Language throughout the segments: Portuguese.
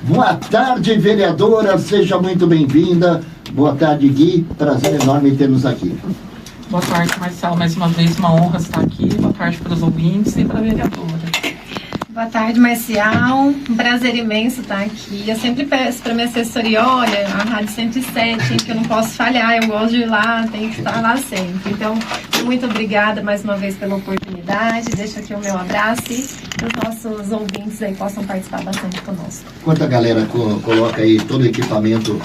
Boa tarde, vereadora, seja muito bem-vinda. Boa tarde, Gui, prazer enorme tê-los aqui. Boa tarde, Marcelo, mais uma vez uma honra estar aqui. Boa tarde para os ouvintes e para a vereadora. Boa tarde, Marcial. Um prazer imenso estar aqui. Eu sempre peço para minha assessoria, olha, a Rádio 107, hein, que eu não posso falhar, eu gosto de ir lá, tenho que estar lá sempre. Então, muito obrigada mais uma vez pela oportunidade. Deixo aqui o meu abraço e que os nossos ouvintes aí possam participar bastante conosco. Enquanto a galera coloca aí todo o equipamento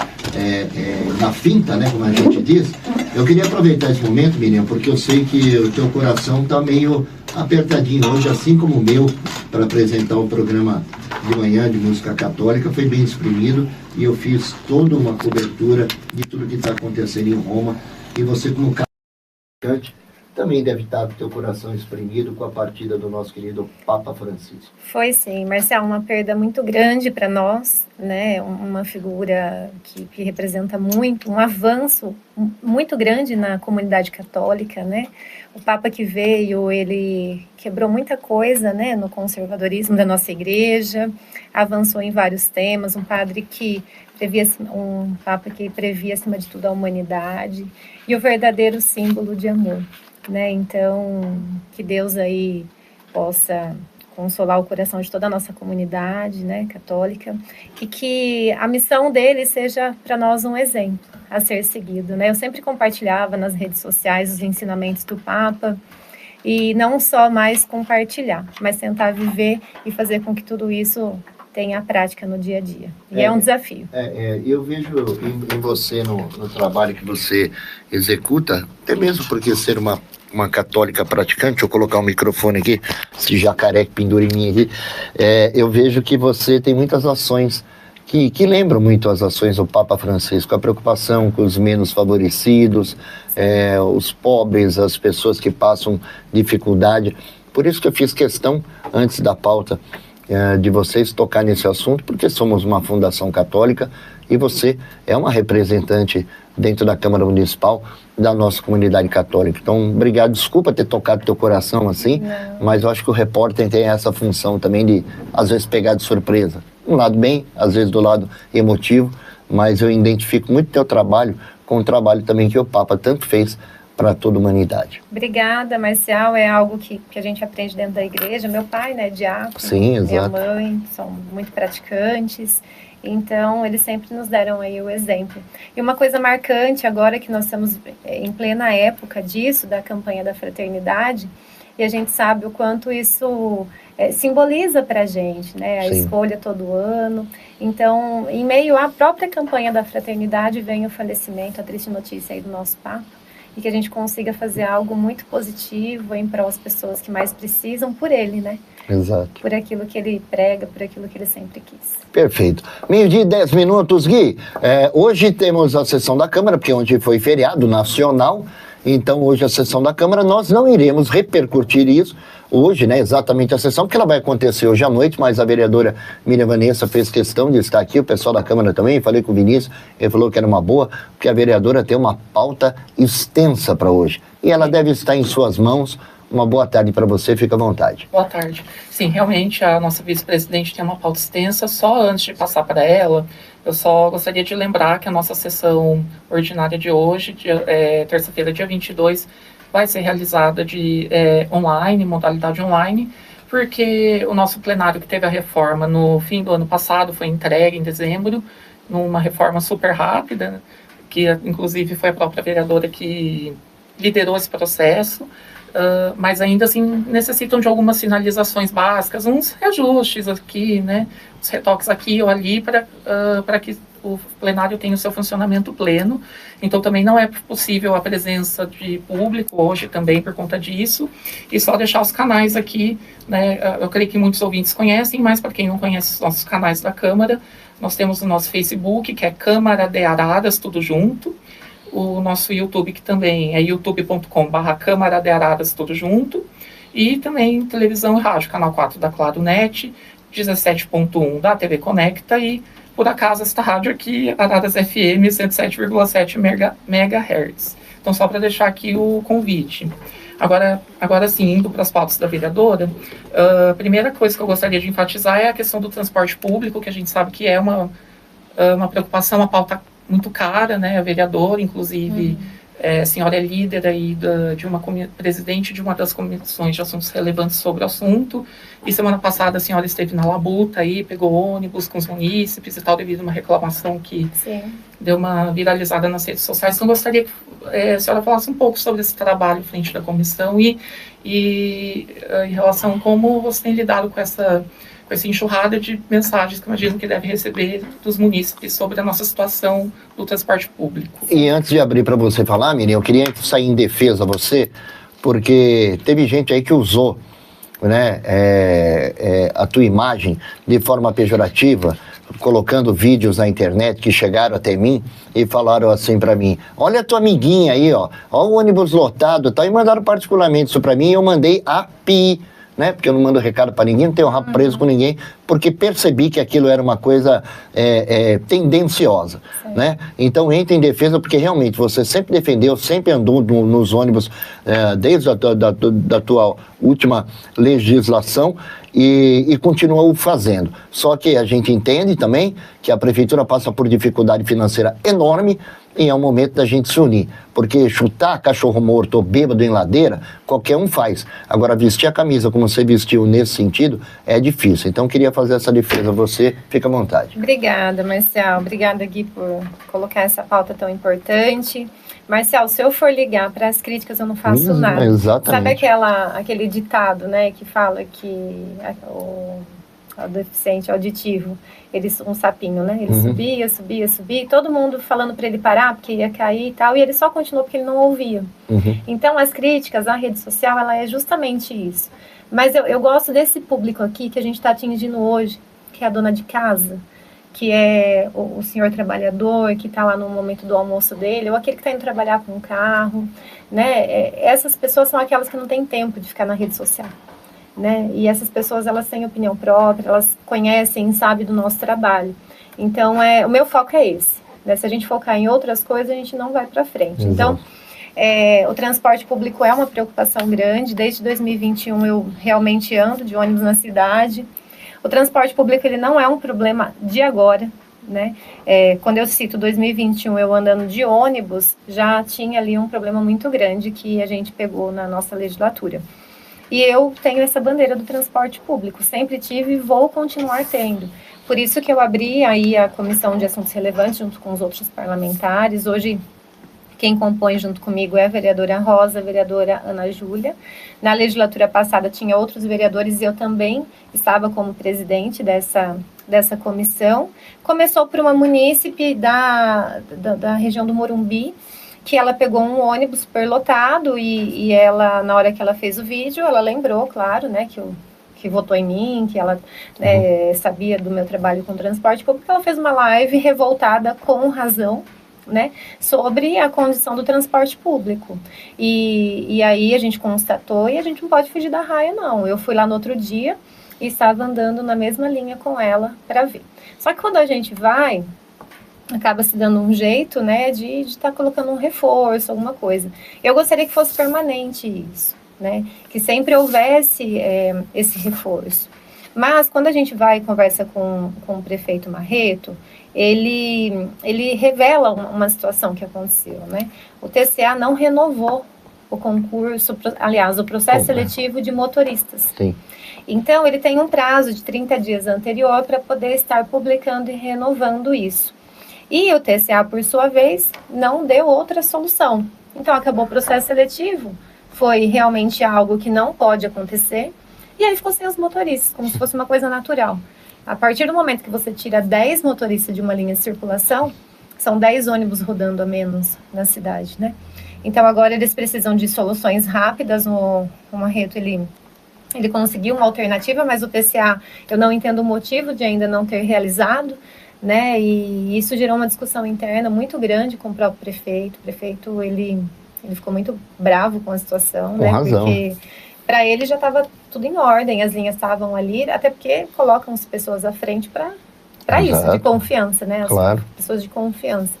na finta, né, como a gente diz, eu queria aproveitar esse momento, Miriam, porque eu sei que o teu coração está meio apertadinho hoje, assim como o meu, para apresentar o programa de manhã de música católica. Foi bem exprimido e eu fiz toda uma cobertura de tudo que está acontecendo em Roma. E você, como cantante, também deve estar com o teu coração exprimido com a partida do nosso querido Papa Francisco. Foi sim, Marcelo, uma perda muito grande para nós, né? Uma figura que representa muito, um avanço muito grande na comunidade católica, né? O Papa que veio, ele quebrou muita coisa, né, no conservadorismo da nossa igreja, avançou em vários temas, um Papa que previa acima de tudo a humanidade e o verdadeiro símbolo de amor, né? Então, que Deus aí possa consolar o coração de toda a nossa comunidade, né, católica, e que a missão dele seja para nós um exemplo a ser seguido, né? Eu sempre compartilhava nas redes sociais os ensinamentos do Papa, e não só mais compartilhar, mas tentar viver e fazer com que tudo isso tenha a prática no dia a dia. E é um desafio. Eu vejo em você, no trabalho que você executa, até mesmo porque ser uma católica praticante, deixa eu colocar o microfone aqui, esse jacaré que pendura em mim aqui, eu vejo que você tem muitas ações que lembram muito as ações do Papa Francisco, a preocupação com os menos favorecidos, os pobres, as pessoas que passam dificuldade. Por isso que eu fiz questão, antes da pauta, de vocês tocar nesse assunto, porque somos uma fundação católica e você é uma representante dentro da Câmara Municipal da nossa comunidade católica. Então, obrigado, desculpa ter tocado teu coração assim, mas eu acho que o repórter tem essa função também de, às vezes, pegar de surpresa. Um lado bem, às vezes do lado emotivo, mas eu identifico muito teu trabalho com o trabalho também que o Papa tanto fez para toda a humanidade. Obrigada, Marcial. É algo que a gente aprende dentro da igreja. Meu pai, né, diácono, sim, exato. Minha mãe, são muito praticantes. Então, eles sempre nos deram aí o exemplo. E uma coisa marcante agora que nós estamos em plena época disso, da campanha da fraternidade, e a gente sabe o quanto isso simboliza para a gente, né? A escolha todo ano. Então, em meio à própria campanha da fraternidade, vem o falecimento, a triste notícia aí do nosso Papa, e que a gente consiga fazer algo muito positivo em prol das pessoas que mais precisam por ele, né? Exato. Por aquilo que ele prega, por aquilo que ele sempre quis. Perfeito. 12:10, Gui. Hoje temos a sessão da Câmara, porque ontem foi feriado nacional, então hoje a sessão da Câmara, nós não iremos repercutir isso hoje, né, exatamente a sessão, porque ela vai acontecer hoje à noite, mas a vereadora Miriam Vanessa fez questão de estar aqui, o pessoal da Câmara também, falei com o Vinícius, ele falou que era uma boa, porque a vereadora tem uma pauta extensa para hoje, e ela deve estar em suas mãos. Uma boa tarde para você, fica à vontade. Boa tarde. Sim, realmente a nossa vice-presidente tem uma pauta extensa. Só antes de passar para ela, eu só gostaria de lembrar que a nossa sessão ordinária de hoje, terça-feira, dia 22, vai ser realizada online, modalidade online, porque o nosso plenário que teve a reforma no fim do ano passado foi entregue em dezembro, numa reforma super rápida, que inclusive foi a própria vereadora que liderou esse processo. Mas ainda assim necessitam de algumas sinalizações básicas, uns reajustes aqui, né, os retoques aqui ou ali para que o plenário tenha o seu funcionamento pleno. Então também não é possível a presença de público hoje também por conta disso, e só deixar os canais aqui, né, eu creio que muitos ouvintes conhecem, mas para quem não conhece os nossos canais da Câmara, nós temos o nosso Facebook, que é Câmara de Araras, tudo junto, o nosso YouTube, que também é youtube.com/Câmara de Araras, tudo junto, e também televisão e rádio, canal 4 da Claro Net, 17.1 da TV Conecta, e por acaso esta rádio aqui, Araras FM 107,7 MHz. Então, só para deixar aqui o convite. Agora sim, indo para as pautas da vereadora, a primeira coisa que eu gostaria de enfatizar é a questão do transporte público, que a gente sabe que é uma preocupação, uma pauta muito cara, né? A vereadora, inclusive, a senhora é líder aí presidente de uma das comissões de assuntos relevantes sobre o assunto, e semana passada a senhora esteve na Labuta aí, pegou ônibus com os munícipes e tal, devido a uma reclamação que deu uma viralizada nas redes sociais. Então, gostaria que a senhora falasse um pouco sobre esse trabalho frente da comissão e em relação a como você tem lidado com essa enxurrada de mensagens que imagino que deve receber dos munícipes sobre a nossa situação do transporte público. E antes de abrir para você falar, Miriam, eu queria sair em defesa a você, porque teve gente aí que usou, né, a tua imagem de forma pejorativa, colocando vídeos na internet que chegaram até mim e falaram assim para mim: olha a tua amiguinha aí, ó o ônibus lotado, tá? E mandaram particularmente isso para mim e eu mandei a pi, né? Porque eu não mando recado para ninguém, não tenho rabo preso com ninguém, porque percebi que aquilo era uma coisa tendenciosa, né? Então entra em defesa, porque realmente você sempre defendeu, sempre andou nos ônibus desde da tua última legislação e continuou fazendo. Só que a gente entende também que a prefeitura passa por dificuldade financeira enorme e é o momento da gente se unir, porque chutar cachorro morto ou bêbado em ladeira, qualquer um faz. Agora, vestir a camisa como você vestiu nesse sentido é difícil. Então, queria fazer essa defesa. Você, fica à vontade. Obrigada, Marcial. Obrigada, Gui, por colocar essa pauta tão importante. Marcial, se eu for ligar para as críticas, eu não faço nada. Exatamente. Sabe aquele ditado, né, que fala que o deficiente auditivo, um sapinho, né? Ele subia, todo mundo falando para ele parar, porque ia cair e tal, e ele só continuou porque ele não ouvia. Então, as críticas, a rede social, ela é justamente isso. Mas eu gosto desse público aqui que a gente está atingindo hoje, que é a dona de casa, que é o senhor trabalhador, que está lá no momento do almoço dele, ou aquele que está indo trabalhar com um carro, né? Essas pessoas são aquelas que não têm tempo de ficar na rede social, né? E essas pessoas, elas têm opinião própria, elas conhecem, sabem do nosso trabalho. Então, o meu foco é esse, né? Se a gente focar em outras coisas, a gente não vai para frente. Então, o transporte público é uma preocupação grande. Desde 2021, eu realmente ando de ônibus na cidade. O transporte público, ele não é um problema de agora, né? Quando eu cito 2021, eu andando de ônibus, já tinha ali um problema muito grande que a gente pegou na nossa legislatura. E eu tenho essa bandeira do transporte público, sempre tive e vou continuar tendo. Por isso que eu abri aí a Comissão de Assuntos Relevantes junto com os outros parlamentares. Hoje, quem compõe junto comigo é a vereadora Rosa, a vereadora Ana Júlia. Na legislatura passada tinha outros vereadores e eu também estava como presidente dessa comissão. Começou por uma munícipe da região do Morumbi, que ela pegou um ônibus superlotado e ela, na hora que ela fez o vídeo, ela lembrou, claro, né, que votou em mim, que ela sabia do meu trabalho com transporte público. Ela fez uma live revoltada, com razão, né, sobre a condição do transporte público. E aí a gente constatou e a gente não pode fugir da raia, não. Eu fui lá no outro dia e estava andando na mesma linha com ela para ver. Só que quando a gente vai, acaba se dando um jeito, né, de estar colocando um reforço, alguma coisa. Eu gostaria que fosse permanente isso, né, que sempre houvesse esse reforço. Mas quando a gente vai e conversa com o prefeito Marreto, ele revela uma situação que aconteceu, né? O TCA não renovou o concurso, aliás, o processo seletivo de motoristas. Sim. Então, ele tem um prazo de 30 dias anterior para poder estar publicando e renovando isso. E o TCA, por sua vez, não deu outra solução. Então, acabou o processo seletivo, foi realmente algo que não pode acontecer, e aí ficou sem os motoristas, como se fosse uma coisa natural. A partir do momento que você tira 10 motoristas de uma linha de circulação, são 10 ônibus rodando a menos na cidade, né? Então, agora eles precisam de soluções rápidas. O Marreto, ele conseguiu uma alternativa, mas o TCA, eu não entendo o motivo de ainda não ter realizado, né? E isso gerou uma discussão interna muito grande com o próprio prefeito. O prefeito, ele ficou muito bravo com a situação, com né? razão. Porque para ele já estava tudo em ordem, as linhas estavam ali, até porque colocam as pessoas à frente para isso, de confiança, né? As pessoas de confiança,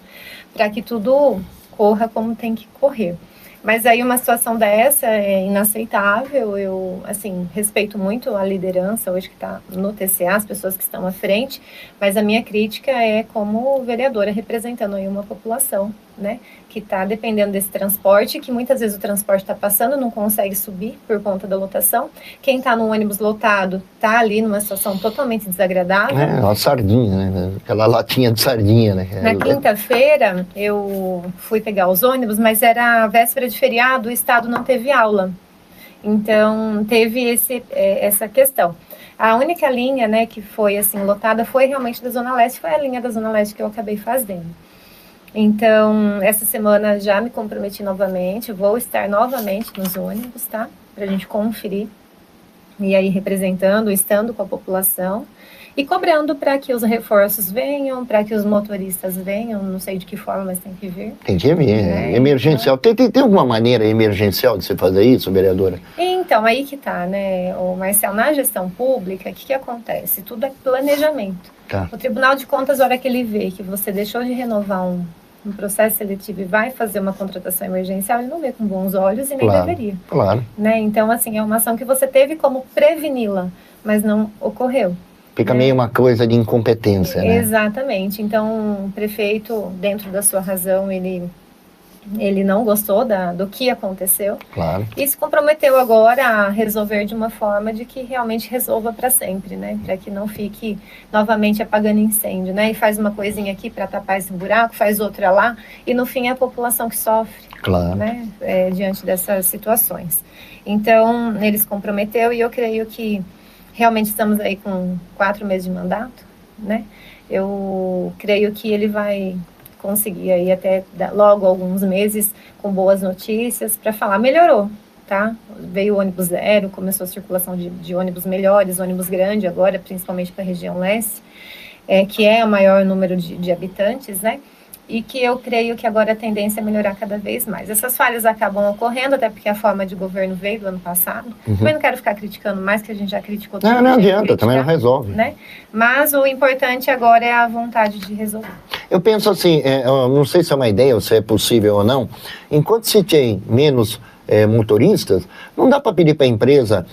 para que tudo corra como tem que correr. Mas aí uma situação dessa é inaceitável. Eu, assim, respeito muito a liderança hoje que está no TCA, as pessoas que estão à frente, mas a minha crítica é como vereadora representando aí uma população, né, que está dependendo desse transporte, que muitas vezes o transporte está passando, não consegue subir por conta da lotação. Quem está no ônibus lotado está ali numa situação totalmente desagradável. É, uma sardinha, né? Aquela latinha de sardinha, né? Na quinta-feira, eu fui pegar os ônibus, mas era véspera de feriado, o estado não teve aula. Então, teve essa questão. A única linha, né, que foi assim lotada foi realmente da Zona Leste, foi a linha da Zona Leste que eu acabei fazendo. Então, essa semana já me comprometi novamente, vou estar novamente nos ônibus, tá? Pra gente conferir. E aí, representando, estando com a população e cobrando para que os reforços venham, para que os motoristas venham, não sei de que forma, mas tem que vir. Tem que vir, emergencial. Tem alguma maneira emergencial de você fazer isso, vereadora? Então, aí que tá, né, o Marcel, na gestão pública, o que acontece? Tudo é planejamento. Tá. O Tribunal de Contas, a hora que ele vê que você deixou de renovar um processo seletivo e vai fazer uma contratação emergencial, ele não vê com bons olhos e nem deveria. Claro. Né? Então, assim, é uma ação que você teve como preveni-la, mas não ocorreu. Fica meio uma coisa de incompetência, né? Exatamente. Então, o prefeito, dentro da sua razão, ele não gostou do que aconteceu. Claro. E se comprometeu agora a resolver de uma forma de que realmente resolva para sempre, né? Para que não fique novamente apagando incêndio, né? E faz uma coisinha aqui para tapar esse buraco, faz outra lá, e no fim é a população que sofre. Claro. Né? Diante dessas situações. Então, ele se comprometeu e eu creio que realmente estamos aí com 4 meses de mandato, né? Eu creio que ele vai conseguir aí até logo alguns meses com boas notícias para falar, melhorou, tá? Veio o ônibus zero, começou a circulação de ônibus melhores, ônibus grande agora, principalmente para a região leste, que é o maior número de habitantes, né? E que eu creio que agora a tendência é melhorar cada vez mais. Essas falhas acabam ocorrendo, até porque a forma de governo veio do ano passado. Também não quero ficar criticando mais, que a gente já criticou. Não adianta, também não resolve. Né? Mas o importante agora é a vontade de resolver. Eu penso assim, eu não sei se é uma ideia ou se é possível ou não, enquanto se tem menos motoristas, não dá para pedir para a empresa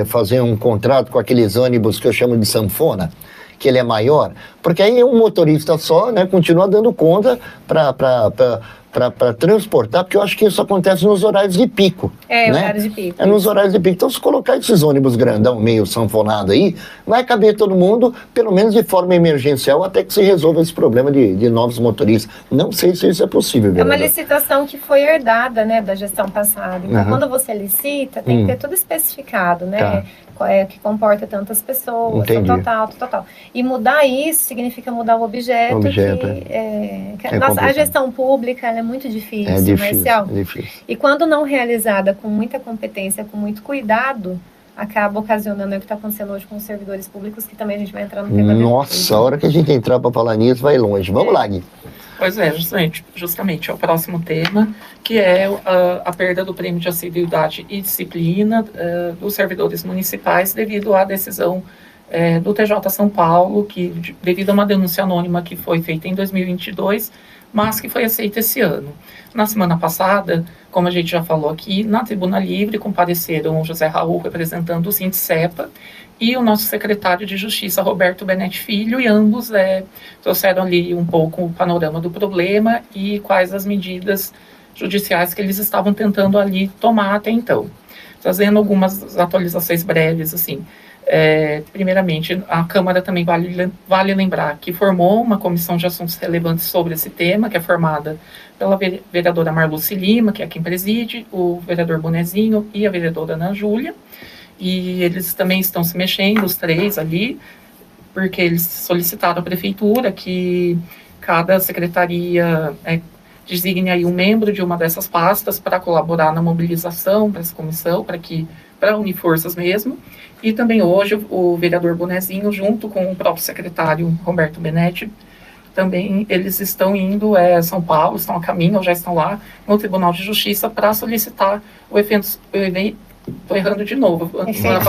fazer um contrato com aqueles ônibus que eu chamo de sanfona, que ele é maior, porque aí um motorista só, né, continua dando conta para transportar, porque eu acho que isso acontece nos horários de pico. Né? Horários de pico. É nos horários de pico. Então, se colocar esses ônibus grandão, meio sanfonado aí, vai caber todo mundo, pelo menos de forma emergencial, até que se resolva esse problema de novos motoristas. Não sei se isso é possível. É uma licitação que foi herdada, né, da gestão passada. Então, quando você licita, tem que ter tudo especificado, né? Tá. Que comporta tantas pessoas, Entendi. total. E mudar isso significa mudar o objeto. A gestão pública ela é muito difícil, Marcel. É difícil. E quando não realizada com muita competência, com muito cuidado, acaba ocasionando o que está acontecendo hoje com os servidores públicos, que também a gente vai entrar no tema. Nossa, a hora que a gente entrar para falar nisso vai longe. Vamos lá, Gui. Pois é, justamente é o próximo tema, que é a perda do prêmio de assiduidade e disciplina dos servidores municipais devido à decisão do TJ São Paulo, que devido a uma denúncia anônima que foi feita em 2022, mas que foi aceita esse ano. Na semana passada, como a gente já falou aqui, na Tribuna Livre compareceram o José Raul, representando o Sindecepa, e o nosso secretário de Justiça, Roberto Benetti Filho, e ambos trouxeram ali um pouco o panorama do problema e quais as medidas judiciais que eles estavam tentando ali tomar até então. Trazendo algumas atualizações breves, assim. Primeiramente, a Câmara também vale lembrar que formou uma comissão de assuntos relevantes sobre esse tema, que é formada pela vereadora Marluce Lima, que é quem preside, o vereador Bonezinho e a vereadora Ana Júlia. E eles também estão se mexendo, os três ali, porque eles solicitaram à prefeitura que cada secretaria designe aí um membro de uma dessas pastas para colaborar na mobilização para essa comissão, para unir forças mesmo. E também hoje o vereador Bonezinho, junto com o próprio secretário Roberto Benetti, também eles estão indo a São Paulo, estão a caminho, ou já estão lá no Tribunal de Justiça para solicitar o evento. Estou errando de novo. Semana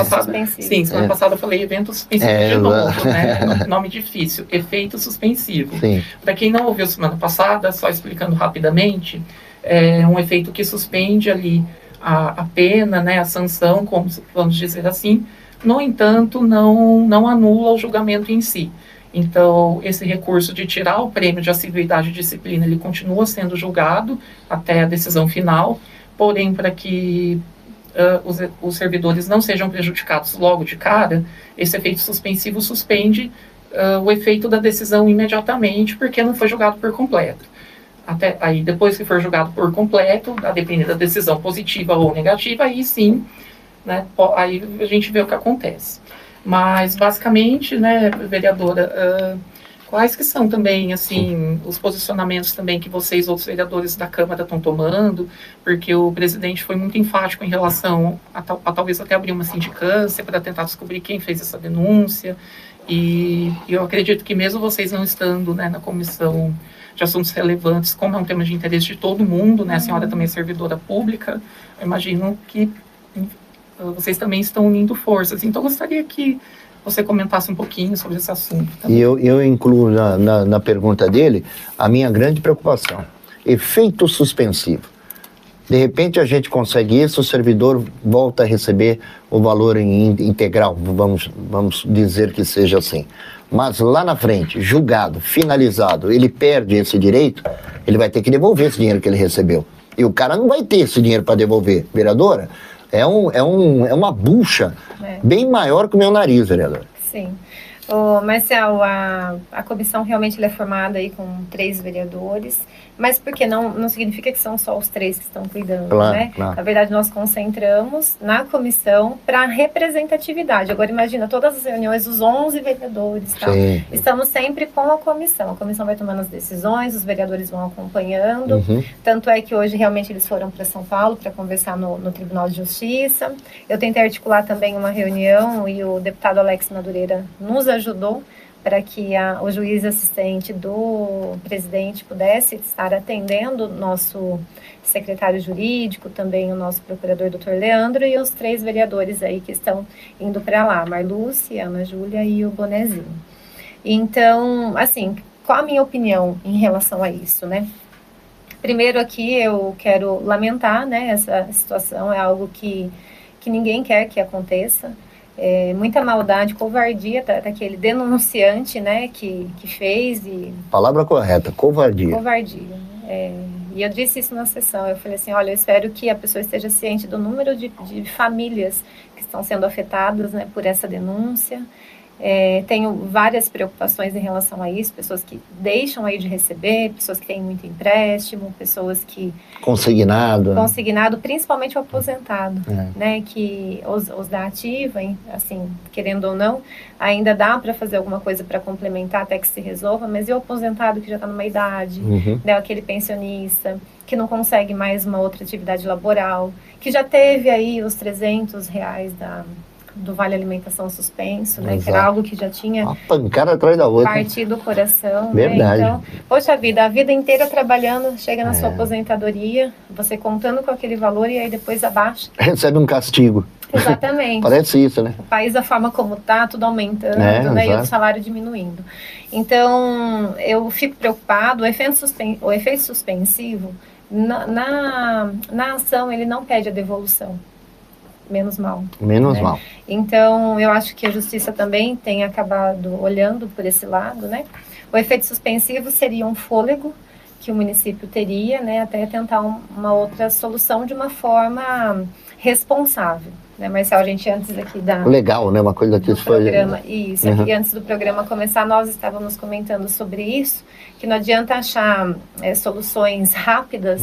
passada eu falei evento suspensivo de novo, né? Nome difícil, efeito suspensivo. Para quem não ouviu semana passada, só explicando rapidamente, é um efeito que suspende ali a pena, né, a sanção, como vamos dizer assim. No entanto, não anula o julgamento em si. Então, esse recurso de tirar o prêmio de assiduidade e disciplina, ele continua sendo julgado até a decisão final, porém, para que os servidores não sejam prejudicados logo de cara, esse efeito suspensivo suspende o efeito da decisão imediatamente, porque não foi julgado por completo. Até aí, depois que for julgado por completo, a depender da decisão positiva ou negativa, aí sim, né, aí a gente vê o que acontece. Mas, basicamente, né, vereadora, quais que são também, assim, os posicionamentos também que vocês, outros vereadores da Câmara, estão tomando? Porque o presidente foi muito enfático em relação a talvez até abrir uma sindicância para tentar descobrir quem fez essa denúncia. E eu acredito que mesmo vocês não estando, né, na comissão de assuntos relevantes, como é um tema de interesse de todo mundo, né, a senhora também é servidora pública, eu imagino que vocês também estão unindo forças. Então, eu gostaria que você comentasse um pouquinho sobre esse assunto. E eu incluo na pergunta dele a minha grande preocupação. Efeito suspensivo. De repente a gente consegue isso, o servidor volta a receber o valor integral, vamos dizer que seja assim. Mas lá na frente, julgado, finalizado, ele perde esse direito, ele vai ter que devolver esse dinheiro que ele recebeu. E o cara não vai ter esse dinheiro para devolver. Vereadora, é uma bucha bem maior que o meu nariz, vereadora. Sim. Marcel, a comissão realmente é formada aí com 3 vereadores, mas porque não significa que são só os 3 que estão cuidando, claro, né? Claro. Na verdade, nós concentramos na comissão para representatividade. Agora, imagina, todas as reuniões, os 11 vereadores, tal. Estamos sempre com a comissão vai tomando as decisões, os vereadores vão acompanhando, tanto é que hoje realmente eles foram para São Paulo para conversar no Tribunal de Justiça. Eu tentei articular também uma reunião e o deputado Alex Madureira nos ajudou para que o juiz assistente do presidente pudesse estar atendendo o nosso secretário jurídico, também o nosso procurador, doutor Leandro, e os 3 vereadores aí que estão indo para lá, Marluce, Ana Júlia e o Bonezinho. Então, assim, qual a minha opinião em relação a isso, né? Primeiro aqui eu quero lamentar, né, essa situação, é algo que ninguém quer que aconteça. Muita maldade, covardia daquele denunciante, né, que fez. Palavra correta, covardia. Covardia. E eu disse isso na sessão, eu falei assim, olha, eu espero que a pessoa esteja ciente do número de famílias que estão sendo afetadas, né, por essa denúncia. Tenho várias preocupações em relação a isso, pessoas que deixam aí de receber, pessoas que têm muito empréstimo, pessoas que... Consignado, principalmente o aposentado, né, que os da ativa, hein, assim, querendo ou não, ainda dá para fazer alguma coisa para complementar até que se resolva, mas e o aposentado que já está numa idade, né, aquele pensionista que não consegue mais uma outra atividade laboral, que já teve aí os R$300 do Vale Alimentação suspenso, né? Que era algo que já tinha uma pancada atrás da outra. Partido do coração. Verdade. Né? Então, poxa vida, a vida inteira trabalhando, chega na sua aposentadoria, você contando com aquele valor e aí depois abaixa. Recebe um castigo. Exatamente. Parece isso, né? O país, da forma como tá, tudo aumentando, né? E o salário diminuindo. Então, eu fico preocupado, o efeito suspensivo, na ação, ele não pede a devolução. Menos mal. Menos mal. Então, eu acho que a justiça também tem acabado olhando por esse lado, né? O efeito suspensivo seria um fôlego que o município teria, né? Até tentar uma outra solução de uma forma responsável. Né, Marcel, a gente antes aqui Legal, né? Uma coisa que isso foi... Isso, aqui antes do programa começar, nós estávamos comentando sobre isso, que não adianta achar soluções rápidas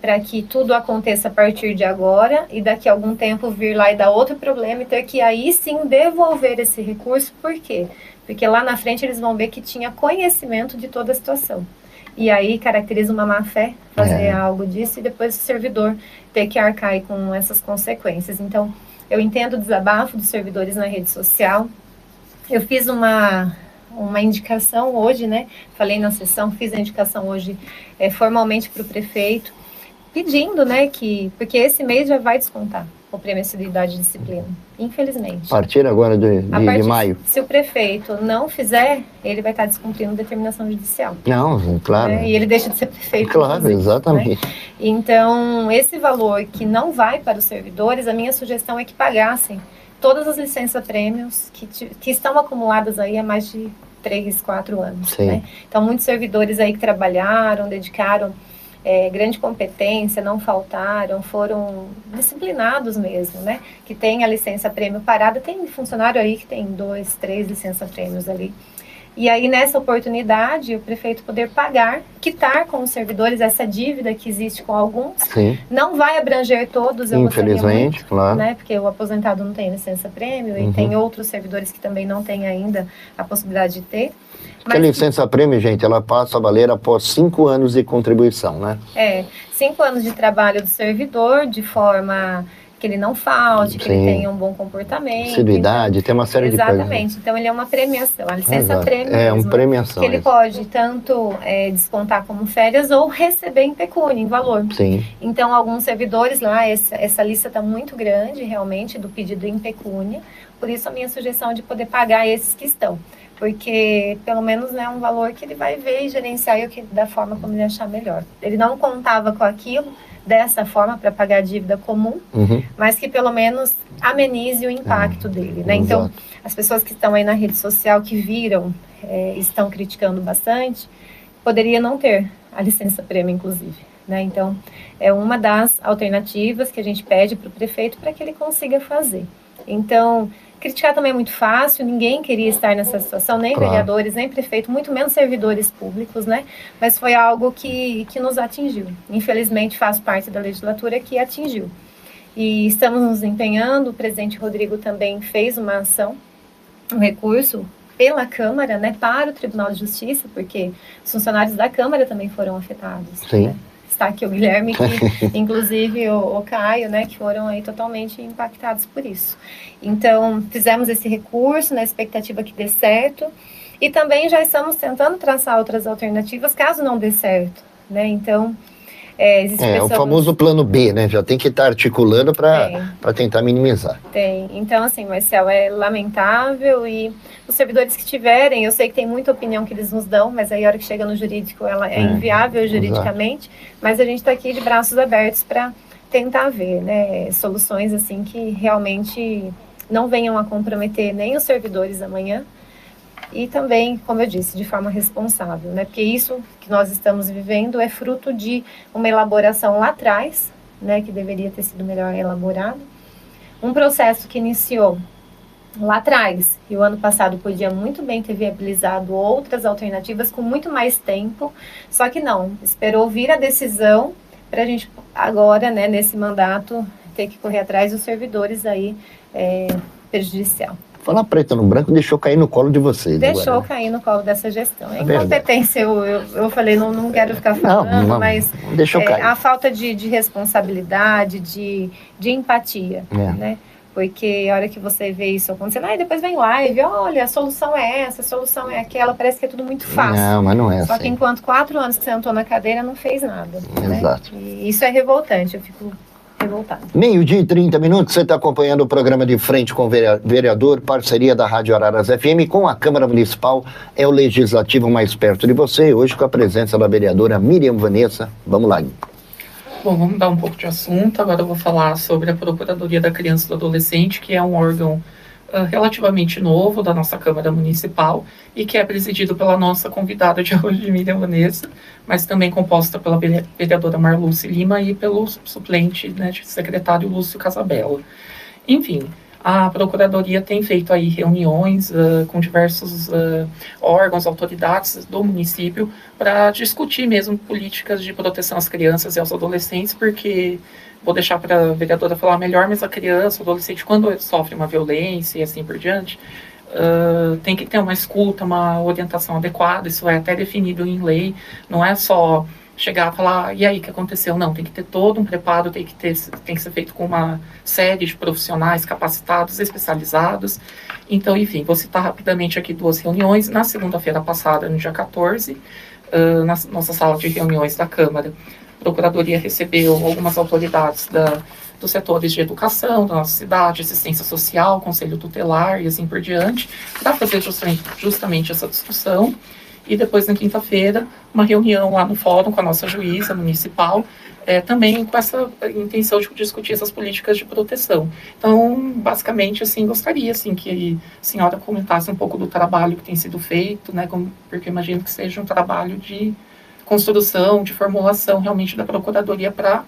para que tudo aconteça a partir de agora e daqui a algum tempo vir lá e dar outro problema e ter que aí sim devolver esse recurso. Por quê? Porque lá na frente eles vão ver que tinha conhecimento de toda a situação. E aí caracteriza uma má-fé fazer algo disso e depois o servidor ter que arcar aí com essas consequências. Então, eu entendo o desabafo dos servidores na rede social. Eu fiz uma indicação hoje, né? Falei na sessão, fiz a indicação hoje formalmente para o prefeito, pedindo, né, porque esse mês já vai descontar. o prêmio assiduidade de disciplina, infelizmente. A partir agora de maio. Se o prefeito não fizer, ele vai estar descumprindo determinação judicial. Não, claro. Né? E ele deixa de ser prefeito. Claro, exatamente. Né? Então, esse valor que não vai para os servidores, a minha sugestão é que pagassem todas as licença-prêmios que estão acumuladas aí há mais de 3, 4 anos. Né? Então, muitos servidores aí que trabalharam, dedicaram grande competência, não faltaram, foram disciplinados mesmo, né? Que tem a licença-prêmio parada, tem funcionário aí que tem 2, 3 licença-prêmios ali. E aí, nessa oportunidade, o prefeito poder pagar, quitar com os servidores essa dívida que existe com alguns. Sim. Não vai abranger todos, eu infelizmente, muito, claro. Né? Porque o aposentado não tem licença-prêmio e tem outros servidores que também não têm ainda a possibilidade de ter. Porque a licença-prêmio, gente, ela passa a valer após 5 anos de contribuição, né? 5 anos de trabalho do servidor, de forma que ele não falte, que ele tenha um bom comportamento. Assiduidade, então, tem uma série de coisas. Exatamente. Então, ele é uma premiação, a licença-prêmio uma premiação. Que ele pode tanto descontar como férias ou receber em pecúnia, em valor. Sim. Então, alguns servidores lá, essa lista está muito grande, realmente, do pedido em pecúnia. Por isso, a minha sugestão é de poder pagar esses que estão. Porque, pelo menos, é um valor que ele vai ver e gerenciar da forma como ele achar melhor. Ele não contava com aquilo dessa forma para pagar a dívida comum, mas que pelo menos amenize o impacto dele, né? Então, as pessoas que estão aí na rede social, que viram, estão criticando bastante, poderia não ter a licença-prêmio, inclusive, né? Então, é uma das alternativas que a gente pede para o prefeito para que ele consiga fazer. Então, criticar também é muito fácil, ninguém queria estar nessa situação, nem vereadores, nem prefeito, muito menos servidores públicos, né? Mas foi algo que nos atingiu. Infelizmente, faz parte da legislatura que atingiu. E estamos nos empenhando, o presidente Rodrigo também fez uma ação, um recurso pela Câmara, né, para o Tribunal de Justiça, porque os funcionários da Câmara também foram afetados. Sim. Né? Está aqui o Guilherme, que, inclusive o Caio, né, que foram aí totalmente impactados por isso. Então, fizemos esse recurso na expectativa que dê certo e também já estamos tentando traçar outras alternativas caso não dê certo, né? Então, o famoso plano B, né? Já tem que estar articulando para tentar minimizar. Tem. Então, assim, Marcel, é lamentável e os servidores que tiverem, eu sei que tem muita opinião que eles nos dão, mas aí a hora que chega no jurídico, ela é inviável juridicamente, mas a gente está aqui de braços abertos para tentar ver, né, soluções assim que realmente não venham a comprometer nem os servidores amanhã, e também, como eu disse, de forma responsável, né? Porque isso que nós estamos vivendo é fruto de uma elaboração lá atrás, né? Que deveria ter sido melhor elaborado. Um processo que iniciou lá atrás, e o ano passado podia muito bem ter viabilizado outras alternativas com muito mais tempo, só que não, esperou vir a decisão para a gente agora, né, nesse mandato, ter que correr atrás dos servidores aí prejudicial. Falar preto no branco deixou cair no colo de vocês. Deixou agora, né? cair no colo dessa gestão. É incompetência, eu falei, não quero ficar falando, mas deixou cair. A falta de responsabilidade, de empatia, né? Porque a hora que você vê isso acontecendo, aí depois vem live, olha, a solução é essa, a solução é aquela, parece que é tudo muito fácil. Não, mas não é Só assim. que enquanto 4 anos que você sentou na cadeira, não fez nada. Exato. Né? E isso é revoltante, eu fico revoltada. 12:30, você está acompanhando o programa de Frente com o Vereador, parceria da Rádio Araras FM com a Câmara Municipal, é o legislativo mais perto de você, hoje com a presença da vereadora Miriam Vanessa. Vamos lá, Gui. Bom, vamos mudar um pouco de assunto. Agora eu vou falar sobre a Procuradoria da Criança e do Adolescente, que é um órgão relativamente novo da nossa Câmara Municipal e que é presidido pela nossa convidada de hoje, Miriam Vanessa, mas também composta pela vereadora Marluce Lima e pelo suplente, né, de secretário Lúcio Casabella. Enfim, a Procuradoria tem feito aí reuniões com diversos órgãos, autoridades do município para discutir mesmo políticas de proteção às crianças e aos adolescentes, porque vou deixar para a vereadora falar melhor, mas a criança, o adolescente, quando sofre uma violência e assim por diante, tem que ter uma escuta, uma orientação adequada, isso é até definido em lei, não é só chegar a falar, e aí, o que aconteceu? Não, tem que ter todo um preparo, tem que ser feito com uma série de profissionais capacitados, especializados. Então, enfim, vou citar rapidamente aqui 2 reuniões. Na segunda-feira passada, no dia 14, na nossa sala de reuniões da Câmara, a Procuradoria recebeu algumas autoridades dos setores de educação da nossa cidade, assistência social, conselho tutelar e assim por diante, para fazer justamente essa discussão. E depois, na quinta-feira, uma reunião lá no fórum com a nossa juíza municipal, também com essa intenção de discutir essas políticas de proteção. Então, basicamente, assim, gostaria assim, que a senhora comentasse um pouco do trabalho que tem sido feito, né, porque eu imagino que seja um trabalho de construção, de formulação realmente da Procuradoria para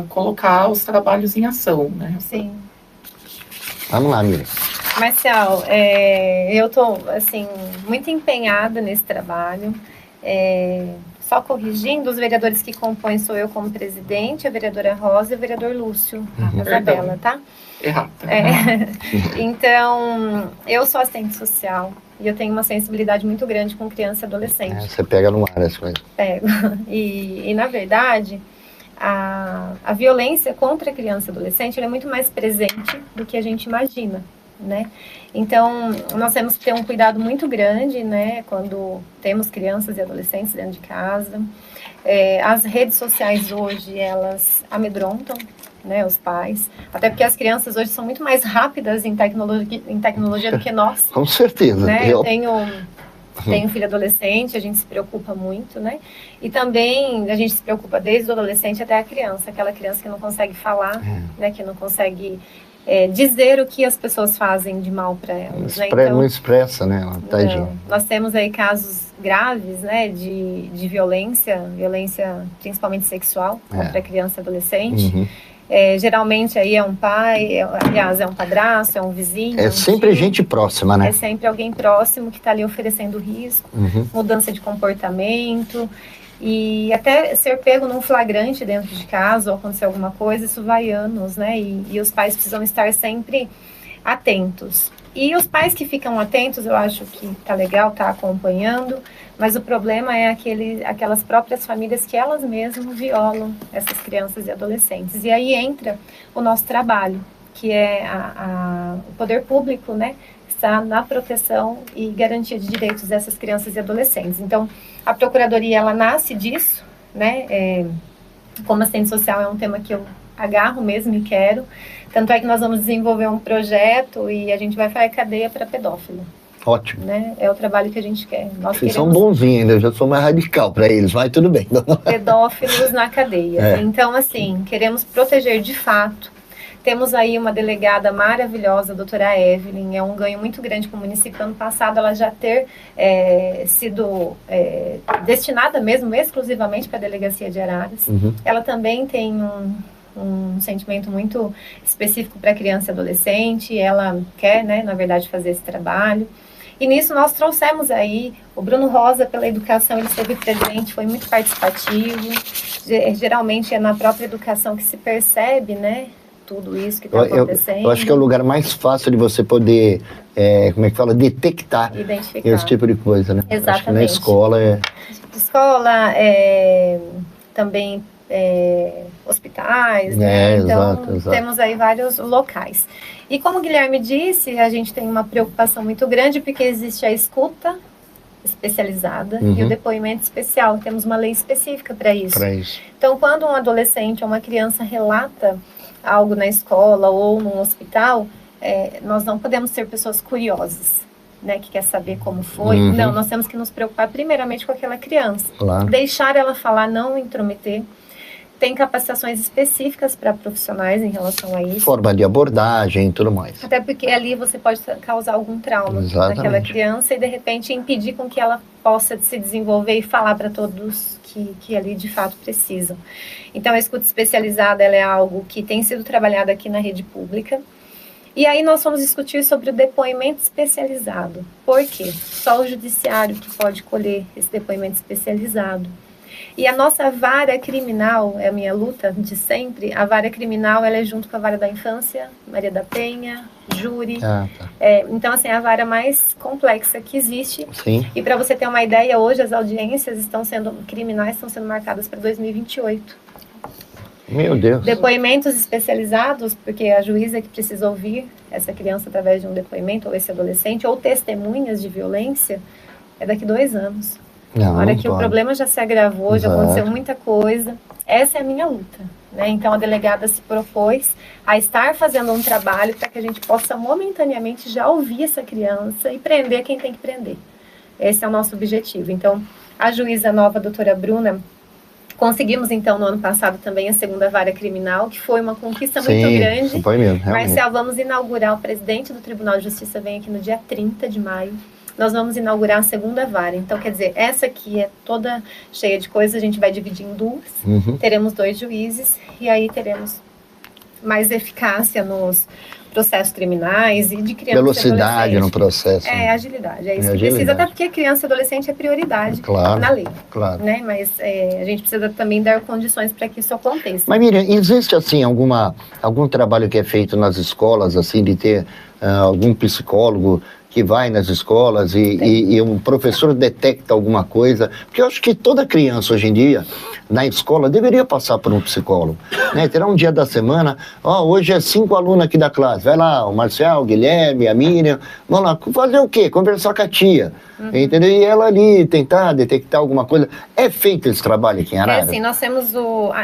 colocar os trabalhos em ação. Né? Sim. Vamos lá, Miriam. Marcial, eu estou assim, muito empenhada nesse trabalho. Só corrigindo, os vereadores que compõem sou eu como presidente, a vereadora Rosa e o vereador Lúcio, a Isabela, tá? Errado. Então, eu sou assistente social e eu tenho uma sensibilidade muito grande com criança e adolescente. Você pega no ar as coisas. Pego. E na verdade, a violência contra a criança e adolescente ela é muito mais presente do que a gente imagina, né? Então, nós temos que ter um cuidado muito grande, né, quando temos crianças e adolescentes dentro de casa. As redes sociais hoje, elas amedrontam, né, os pais, até porque as crianças hoje são muito mais rápidas em tecnologia do que nós. Com certeza. Né? Eu tenho filho adolescente, a gente se preocupa muito, né? E também a gente se preocupa desde o adolescente até a criança, aquela criança que não consegue falar, né, que não consegue dizer o que as pessoas fazem de mal para elas. Né? Então, não expressa, né? Nós temos aí casos graves, né, de violência principalmente sexual contra criança e adolescente. Uhum. Geralmente aí é um pai, aliás, é um padrasto, é um vizinho. É sempre tio, gente próxima, né? É sempre alguém próximo que está ali oferecendo risco, mudança de comportamento. E até ser pego num flagrante dentro de casa ou acontecer alguma coisa, isso vai anos, né? E os pais precisam estar sempre atentos. E os pais que ficam atentos, eu acho que tá legal, tá acompanhando, mas o problema é aquelas próprias famílias que elas mesmas violam essas crianças e adolescentes. E aí entra o nosso trabalho, que é o poder público, né? Está na proteção e garantia de direitos dessas crianças e adolescentes. Então, a Procuradoria, ela nasce disso, né? Como assistente social é um tema que eu agarro mesmo e quero. Tanto é que nós vamos desenvolver um projeto e a gente vai fazer cadeia para pedófilo. Ótimo. Né? É o trabalho que a gente quer. Vocês são bonzinhos ainda, eu já sou mais radical para eles, mas tudo bem. Pedófilos na cadeia. Então, assim, queremos proteger de fato. Temos aí uma delegada maravilhosa, a doutora Evelyn, é um ganho muito grande para o município. Ano passado, ela já ter sido destinada mesmo exclusivamente para a delegacia de Araras. Ela também tem um sentimento muito específico para criança e adolescente, ela quer, né, na verdade, fazer esse trabalho. E nisso nós trouxemos aí, o Bruno Rosa, pela educação, ele esteve presente, foi muito participativo. Geralmente é na própria educação que se percebe, né, tudo isso que está acontecendo. Eu acho que é o lugar mais fácil de você poder, como é que fala, detectar esse tipo de coisa, né? Exatamente. Acho que na escola Escola, também hospitais, né? Então exato. Temos aí vários locais. E como o Guilherme disse, a gente tem uma preocupação muito grande porque existe a escuta especializada e o depoimento especial. Temos uma lei específica para isso. Então, quando um adolescente ou uma criança relata algo na escola ou num hospital, nós não podemos ser pessoas curiosas, né, que quer saber como foi. Não, nós temos que nos preocupar primeiramente com aquela criança. Claro. Deixar ela falar, não intrometer. Tem capacitações específicas para profissionais em relação a isso. Forma de abordagem e tudo mais. Até porque ali você pode causar algum trauma naquela criança e, de repente, impedir com que ela possa se desenvolver e falar para todos que ali, de fato, precisam. Então, a escuta especializada ela é algo que tem sido trabalhado aqui na rede pública. E aí nós vamos discutir sobre o depoimento especializado. Por quê? Só o judiciário que pode colher esse depoimento especializado. E a nossa vara criminal, é a minha luta de sempre, a vara criminal ela é junto com a vara da infância, Maria da Penha, júri. Então, assim, é a vara mais complexa que existe. Sim. E para você ter uma ideia, hoje as audiências criminais estão sendo marcadas para 2028. Meu Deus. Depoimentos especializados, porque a juíza que precisa ouvir essa criança através de um depoimento, ou esse adolescente, ou testemunhas de violência, é daqui 2 anos. Na hora que o problema já se agravou, já aconteceu muita coisa, Essa é a minha luta, né? Então a delegada se propôs a estar fazendo um trabalho para que a gente possa momentaneamente já ouvir essa criança e prender quem tem que prender. Esse é o nosso objetivo. Então, a juíza nova, a doutora Bruna, conseguimos, então, no ano passado também a segunda vara criminal, que foi uma conquista muito grande. Foi mesmo, realmente. Marcel, vamos inaugurar, o presidente do Tribunal de Justiça vem aqui no dia 30 de maio. Nós vamos inaugurar a segunda vara. Então, quer dizer, essa aqui é toda cheia de coisas, a gente vai dividir em duas. Teremos 2 juízes e aí teremos mais eficácia nos processos criminais e de criança Velocidade no processo. Agilidade. É isso que precisa, até porque criança e adolescente é prioridade na lei. Claro. Né? Mas a gente precisa também dar condições para que isso aconteça. Mas, Miriam, existe, assim, algum trabalho que é feito nas escolas, assim, de ter algum psicólogo que vai nas escolas e o professor detecta alguma coisa? Porque eu acho que toda criança hoje em dia, na escola, deveria passar por um psicólogo, né? Terá um dia da semana, hoje é 5 alunos aqui da classe, vai lá, o Marcel, o Guilherme, a Miriam, vão lá, fazer o quê? Conversar com a tia, entendeu? E ela ali tentar detectar alguma coisa. É feito esse trabalho aqui em Araras? Sim, nós temos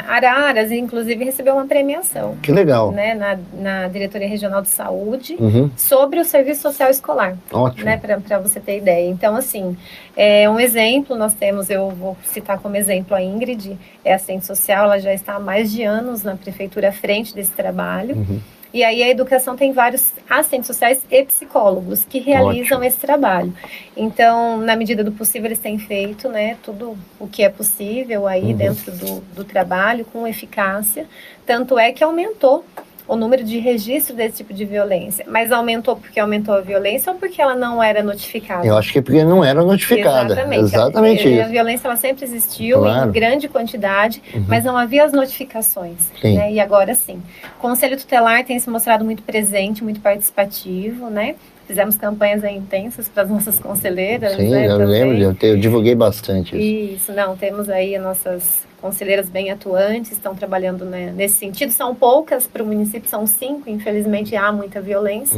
Araras, inclusive, recebeu uma premiação. Que legal. Né, na Diretoria Regional de Saúde, sobre o serviço social escolar. Ótimo. Né, para você ter ideia. Então, assim, um exemplo nós temos, eu vou citar como exemplo a Ingrid, é assistente social, ela já está há mais de anos na prefeitura à frente desse trabalho. E aí a educação tem vários assistentes sociais e psicólogos que realizam esse trabalho. Então, na medida do possível, eles têm feito, né, tudo o que é possível aí dentro do trabalho, com eficácia. Tanto é que aumentou o número de registro desse tipo de violência. Mas aumentou porque aumentou a violência ou porque ela não era notificada? Eu acho que é porque não era notificada. Exatamente isso. A violência ela sempre existiu em grande quantidade, mas não havia as notificações. Né? E agora sim. O Conselho Tutelar tem se mostrado muito presente, muito participativo, né? Fizemos campanhas intensas para as nossas conselheiras. Sim, né, eu lembro, eu divulguei bastante isso. Temos aí as nossas conselheiras bem atuantes, estão trabalhando, né, nesse sentido. São poucas para o município, são 5, infelizmente há muita violência,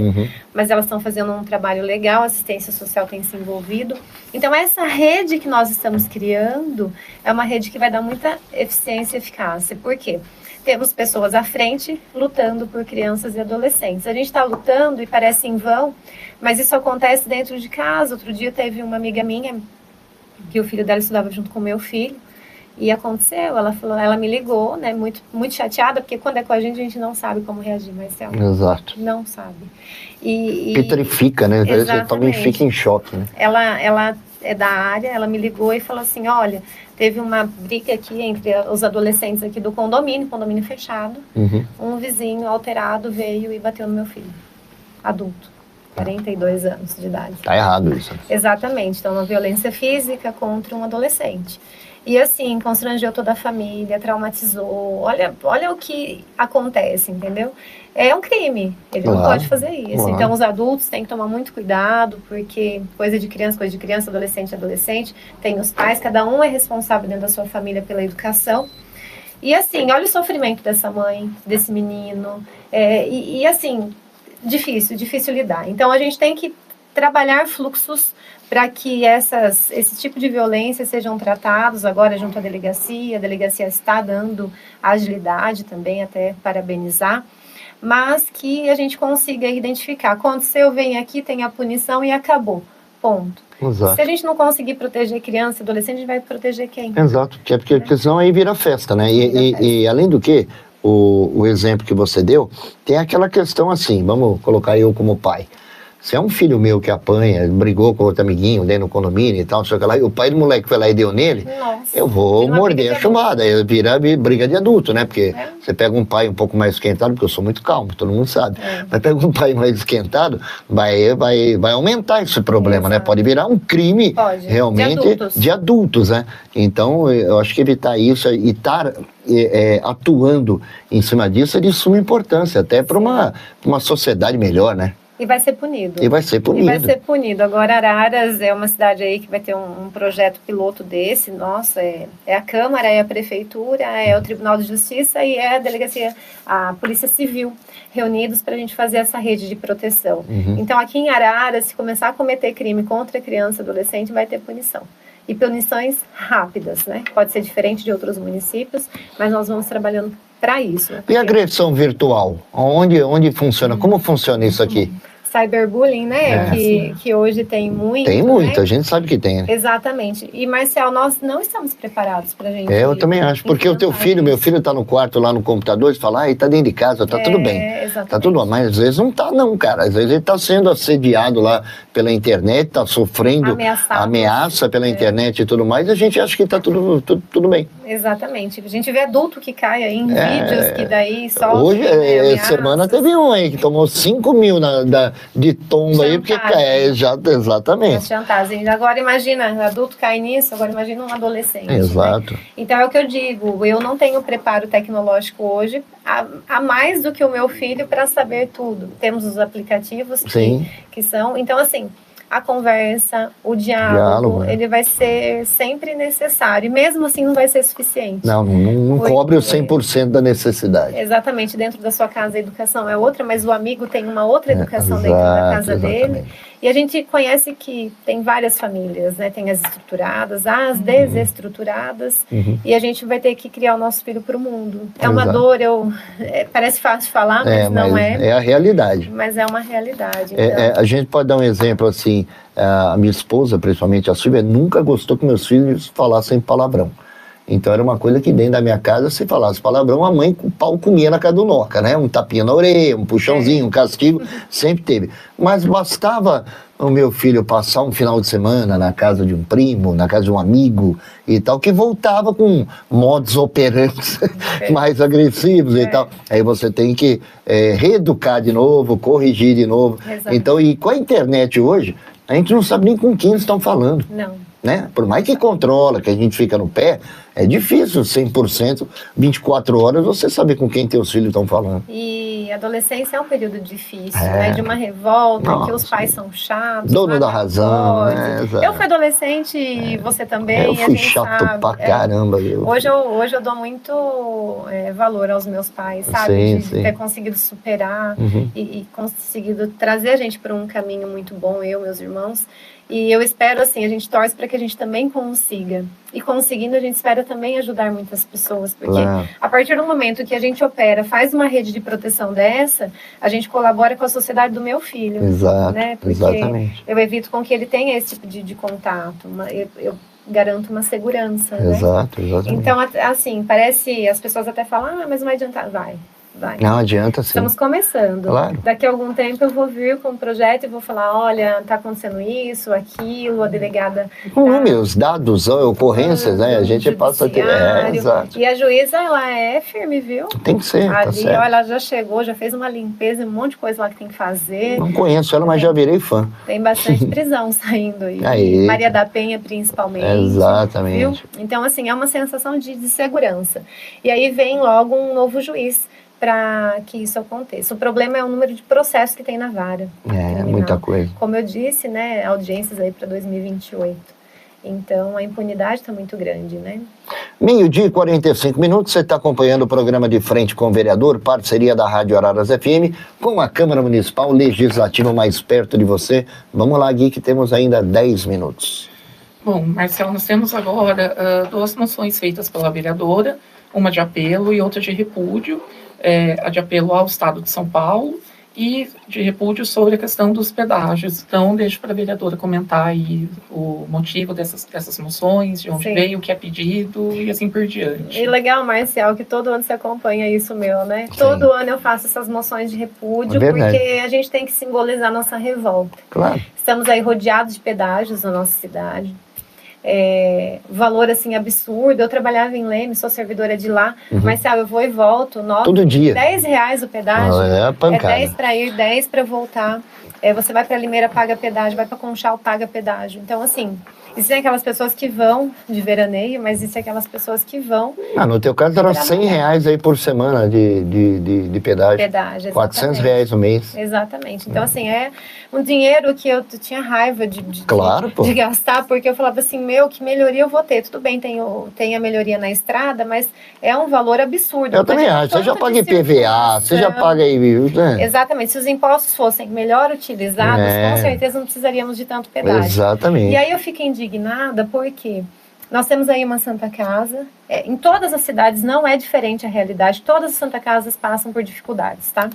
mas elas estão fazendo um trabalho legal, a assistência social tem se envolvido. Então essa rede que nós estamos criando é uma rede que vai dar muita eficiência e eficácia. Por quê? Temos pessoas à frente lutando por crianças e adolescentes. A gente está lutando e parece em vão, mas isso acontece dentro de casa. Outro dia teve uma amiga minha, que o filho dela estudava junto com o meu filho, e aconteceu, ela me ligou, né, muito, muito chateada, porque quando é com a gente não sabe como reagir, Marcelo. Exato. Não sabe. Petrifica, né? Talvez fique em choque, né? Ela é da área, ela me ligou e falou assim, olha, teve uma briga aqui entre os adolescentes aqui do condomínio fechado, um vizinho alterado veio e bateu no meu filho, adulto, 42 anos de idade. Tá errado isso. Exatamente, então uma violência física contra um adolescente. E assim, constrangeu toda a família, traumatizou, olha o que acontece, entendeu? É um crime, ele não pode fazer isso. Então os adultos têm que tomar muito cuidado, porque coisa de criança, adolescente, tem os pais, cada um é responsável dentro da sua família pela educação. E assim, olha o sofrimento dessa mãe, desse menino, e assim, difícil lidar. Então a gente tem que trabalhar fluxos para que esse tipo de violência sejam tratados agora junto à delegacia. A delegacia está dando agilidade também, até parabenizar, mas que a gente consiga identificar. Aconteceu, vem aqui, tem a punição e acabou. Ponto. Exato. Se a gente não conseguir proteger criança e adolescente, a gente vai proteger quem? Exato, porque senão aí vira festa, né? E além do que, o exemplo que você deu, tem aquela questão assim, vamos colocar eu como pai. Se é um filho meu que apanha, brigou com outro amiguinho dentro do condomínio e tal, lá, e o pai do moleque foi lá e deu nele, eu vou morder a chumbada, vira briga de adulto, né? Porque você pega um pai um pouco mais esquentado, porque eu sou muito calmo, todo mundo sabe, mas pega um pai mais esquentado, vai aumentar esse problema, né? Pode virar um crime realmente de adultos, né? Então, eu acho que evitar isso e estar atuando em cima disso é de suma importância, até para uma sociedade melhor, né? E vai ser punido. E vai ser punido. Agora, Araras é uma cidade aí que vai ter um projeto piloto desse. Nossa, é a Câmara, é a Prefeitura, é o Tribunal de Justiça e é a Delegacia, a Polícia Civil, reunidos para a gente fazer essa rede de proteção. Então, aqui em Araras, se começar a cometer crime contra criança e adolescente, vai ter punição. e punições rápidas, né? Pode ser diferente de outros municípios, mas nós vamos trabalhando para isso. E agressão virtual? Onde funciona? Como funciona isso aqui? Cyberbullying, né? Que hoje tem muito. Tem muito, né? a gente sabe que tem, né? Exatamente. E, Marcial, nós não estamos preparados pra gente. Eu também acho, porque o teu filho, meu filho tá no quarto lá no computador, você fala, ele tá dentro de casa, tá tudo bem. Exatamente. Tá tudo bem, mas às vezes não tá não, cara. Às vezes ele tá sendo assediado lá pela internet, tá sofrendo ameaça pela internet e tudo mais, e a gente acha que tá tudo bem. Exatamente. A gente vê adulto que cai aí em vídeos que daí só... Hoje, semana teve um aí que tomou 5 mil de tomba aí, porque exatamente. Chantagem. Agora imagina, adulto cai nisso, agora imagina um adolescente. Exato. Né? Então é o que eu digo, eu não tenho preparo tecnológico hoje, a mais do que o meu filho para saber tudo. Temos os aplicativos que são... Então, assim, a conversa, o diálogo, ele vai ser sempre necessário. E mesmo assim não vai ser suficiente. Não cobre o 100% da necessidade. Exatamente. Dentro da sua casa a educação é outra, mas o amigo tem uma outra educação dentro da casa dele. E a gente conhece que tem várias famílias, né? Tem as estruturadas, as desestruturadas. E a gente vai ter que criar o nosso filho para o mundo. É uma dor, parece fácil de falar, mas não é. É a realidade. Mas é uma realidade. Então. A gente pode dar um exemplo assim, a minha esposa, principalmente a Silvia, nunca gostou que meus filhos falassem palavrão. Então era uma coisa que dentro da minha casa, se falasse palavrão, a mãe com o pau comia na casa do Noca, né? Um tapinha na orelha, um puxãozinho, um castigo, sempre teve. Mas bastava o meu filho passar um final de semana na casa de um primo, na casa de um amigo e tal, que voltava com modus operandi mais agressivos e tal. Aí você tem que reeducar de novo, corrigir de novo. Exato. Então, e com a internet hoje, a gente não sabe nem com quem eles estão falando. Não. Né? Por mais que controla, que a gente fica no pé, é difícil 100%, 24 horas, você saber com quem teus filhos estão falando. E a adolescência é um período difícil, né? De uma revolta, que os pais são chatos. Dono da razão, né? Eu fui adolescente e você também. Eu fui chato pra caramba. Hoje eu dou muito valor aos meus pais, sabe? De ter conseguido superar e conseguido trazer a gente para um caminho muito bom, eu, meus irmãos. E eu espero, assim, a gente torce para que a gente também consiga. E conseguindo, a gente espera também ajudar muitas pessoas. Porque a partir do momento que a gente opera, faz uma rede de proteção dessa, a gente colabora com a sociedade do meu filho. Exato, né? Porque exatamente. Eu evito com que ele tenha esse tipo de contato. Eu garanto uma segurança. Exato, né? Exatamente. Então, assim, parece... As pessoas até falam, mas não vai adiantar. Vai. Não adianta, sim. Estamos começando. Claro. Daqui a algum tempo eu vou vir com um projeto e vou falar, olha, está acontecendo isso, aquilo, a delegada... Com números, dados, ocorrências, né? A gente passa a ter... exato. E a juíza, ela é firme, viu? Tem que ser, ali, tá certo. Olha, ela já chegou, já fez uma limpeza, um monte de coisa lá que tem que fazer. Não conheço ela, mas já virei fã. Tem bastante prisão saindo aí. Aí. Maria da Penha, principalmente. Exatamente. Viu? Então, assim, é uma sensação de segurança. E aí vem logo um novo juiz para que isso aconteça. O problema é o número de processos que tem na vara. Muita coisa. Como eu disse, né, audiências aí para 2028. Então, a impunidade está muito grande, né? 12h e 45 minutos, você está acompanhando o programa De Frente com o Vereador, parceria da Rádio Araras FM, com a Câmara Municipal Legislativa mais perto de você. Vamos lá, Gui, que temos ainda 10 minutos. Bom, Marcelo, nós temos agora 2 moções feitas pela vereadora, uma de apelo e outra de repúdio. A de apelo ao Estado de São Paulo e de repúdio sobre a questão dos pedágios. Então, deixo para a vereadora comentar aí o motivo dessas moções, de onde veio, o que é pedido e assim por diante. E legal, Marcial, que todo ano você acompanha isso meu, né? Sim. Todo ano eu faço essas moções de repúdio, porque a gente tem que simbolizar nossa revolta. Claro. Estamos aí rodeados de pedágios na nossa cidade. Valor assim absurdo. Eu trabalhava em Leme, sou servidora de lá, mas sabe, eu vou e volto, todo dia. R$10 o pedágio, pancada. 10 para ir, 10 para voltar. Você vai para Limeira, paga pedágio, vai para Conchal, paga pedágio. Então, assim, existem aquelas pessoas que vão de veraneio, mas existem aquelas pessoas que vão... no teu caso era R$100 aí por semana de pedágio. Pedágio, R$400 no mês. Exatamente. Então, assim, é um dinheiro que eu tinha raiva de gastar, porque eu falava assim, que melhoria eu vou ter? Tudo bem, tem a melhoria na estrada, mas é um valor absurdo. Eu também acho. Você já paga IPVA, você já paga aí, né? Exatamente. Se os impostos fossem melhor utilizados, utilizados, com certeza não precisaríamos de tanto pedágio. Exatamente. E aí eu fico indignada porque nós temos aí uma Santa Casa, em todas as cidades não é diferente a realidade, todas as Santa Casas passam por dificuldades, tá?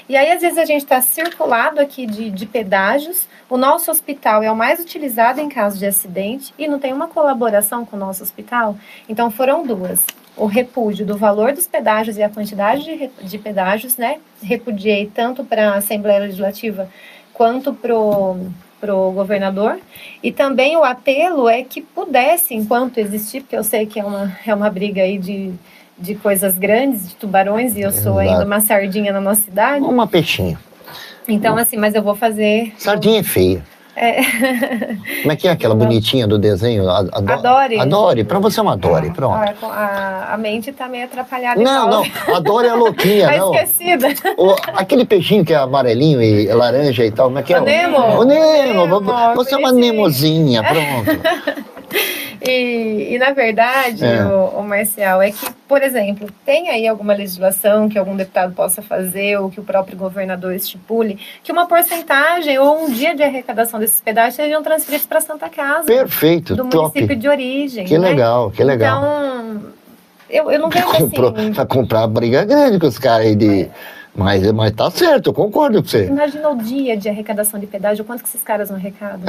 E aí às vezes a gente está circulado aqui de pedágios, o nosso hospital é o mais utilizado em caso de acidente e não tem uma colaboração com o nosso hospital, então foram duas. O repúdio do valor dos pedágios e a quantidade de pedágios, né? Repudiei tanto para a Assembleia Legislativa quanto pro governador, e também o apelo é que pudesse, enquanto existir, porque eu sei que é uma briga aí de coisas grandes, de tubarões, e eu sou ainda uma sardinha na nossa cidade. Uma peixinha. Então, assim, mas eu vou fazer... Sardinha é feia. Como é que é aquela bonitinha do desenho? Adore. Adore, pra você é uma Adore, pronto. A mente tá meio atrapalhada. Não, Adore é louquinha, tá não. Esquecida. Aquele peixinho que é amarelinho e laranja e tal, como é que é? O Nemo. O Nemo, você é uma Nemozinha, pronto. E na verdade, o Marcial, é que, por exemplo, tem aí alguma legislação que algum deputado possa fazer ou que o próprio governador estipule, que uma porcentagem ou um dia de arrecadação desses pedágios sejam transferidos para Santa Casa. Perfeito, do top. município de origem. Que né? legal, que legal. Então, eu não vejo assim... Pra comprar a briga grande com os caras aí de... Mas tá certo, eu concordo com você. Imagina o dia de arrecadação de pedágio, quanto que esses caras não arrecadam?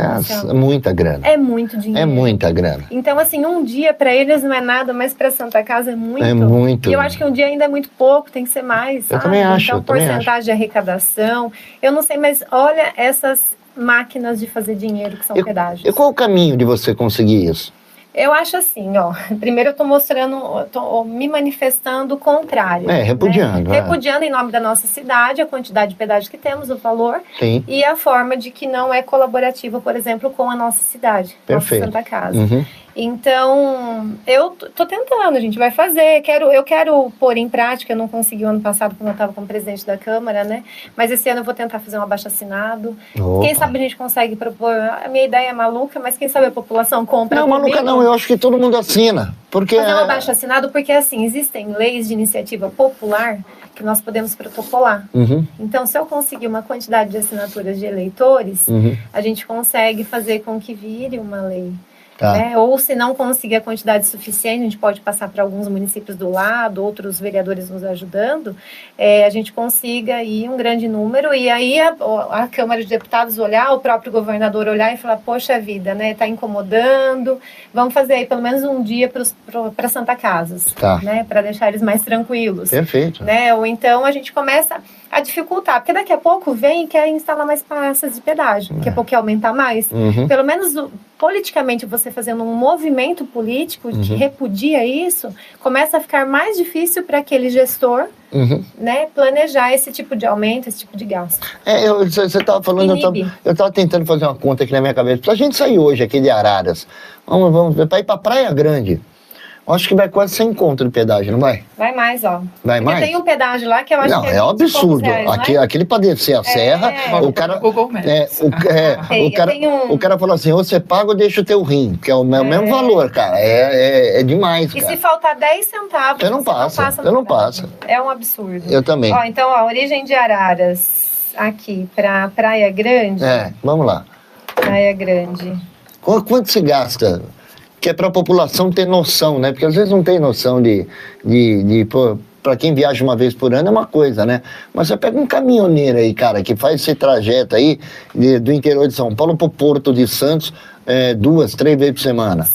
É muita grana. É muito dinheiro. É muita grana. Então, assim, um dia para eles não é nada, mas para Santa Casa é muito. É muito. E eu acho que um dia ainda é muito pouco, tem que ser mais, sabe? Eu também acho. Então, porcentagem de arrecadação, eu não sei, mas olha essas máquinas de fazer dinheiro que são pedágios. E qual o caminho de você conseguir isso? Eu acho assim, ó. Primeiro eu tô mostrando, tô me manifestando o contrário. Repudiando. Né? Repudiando em nome da nossa cidade, a quantidade de pedágio que temos, o valor. Sim. E a forma de que não é colaborativa, por exemplo, com a nossa cidade, Perfeito. nossa Santa Casa. Uhum. Então, eu tô tentando, a gente vai fazer. Eu quero pôr em prática, eu não consegui o ano passado, quando eu estava como presidente da Câmara, né? Mas esse ano eu vou tentar fazer um abaixo-assinado. Quem sabe a gente consegue propor. A minha ideia é maluca, mas quem sabe a população compra. Não, maluca não, eu acho que todo mundo assina. Porque fazer um abaixo-assinado, porque assim, existem leis de iniciativa popular que nós podemos protocolar. Uhum. Então, se eu conseguir uma quantidade de assinaturas de eleitores, a gente consegue fazer com que vire uma lei. Tá. Né? Ou se não conseguir a quantidade suficiente, a gente pode passar para alguns municípios do lado, outros vereadores nos ajudando, a gente consiga aí um grande número, e aí a Câmara de Deputados olhar, o próprio governador olhar e falar, poxa vida, né, tá incomodando, vamos fazer aí pelo menos um dia para Santa Casas, tá, né, para deixar eles mais tranquilos. Perfeito. Né? Ou então a gente começa a dificultar, porque daqui a pouco vem e quer instalar mais praças de pedágio, daqui a pouco quer aumentar mais. Pelo menos politicamente você fazendo um movimento político que repudia isso, começa a ficar mais difícil para aquele gestor né, planejar esse tipo de aumento, esse tipo de gasto. Você estava falando, eu estava tentando fazer uma conta aqui na minha cabeça. Para a gente sair hoje aqui de Araras, vamos para ir para Praia Grande, acho que vai quase 100 conto de pedágio, não vai? Vai mais, ó. Vai mais? Tem um pedágio lá que eu acho não, que é um absurdo. Reais, aquele para descer a serra, o cara... o cara falou assim, ou você paga ou deixa o teu rim, que é o mesmo valor, cara. É demais, cara. E se faltar 10 centavos, você não passa. É um absurdo. Eu também. Ó, então, a origem de Araras, aqui, para Praia Grande. Vamos lá. Praia Grande. Quanto se gasta? Que é para a população ter noção, né? Porque às vezes não tem noção para quem viaja uma vez por ano é uma coisa, né? Mas você pega um caminhoneiro aí, cara, que faz esse trajeto aí do interior de São Paulo para o Porto de Santos 2, 3 vezes por semana.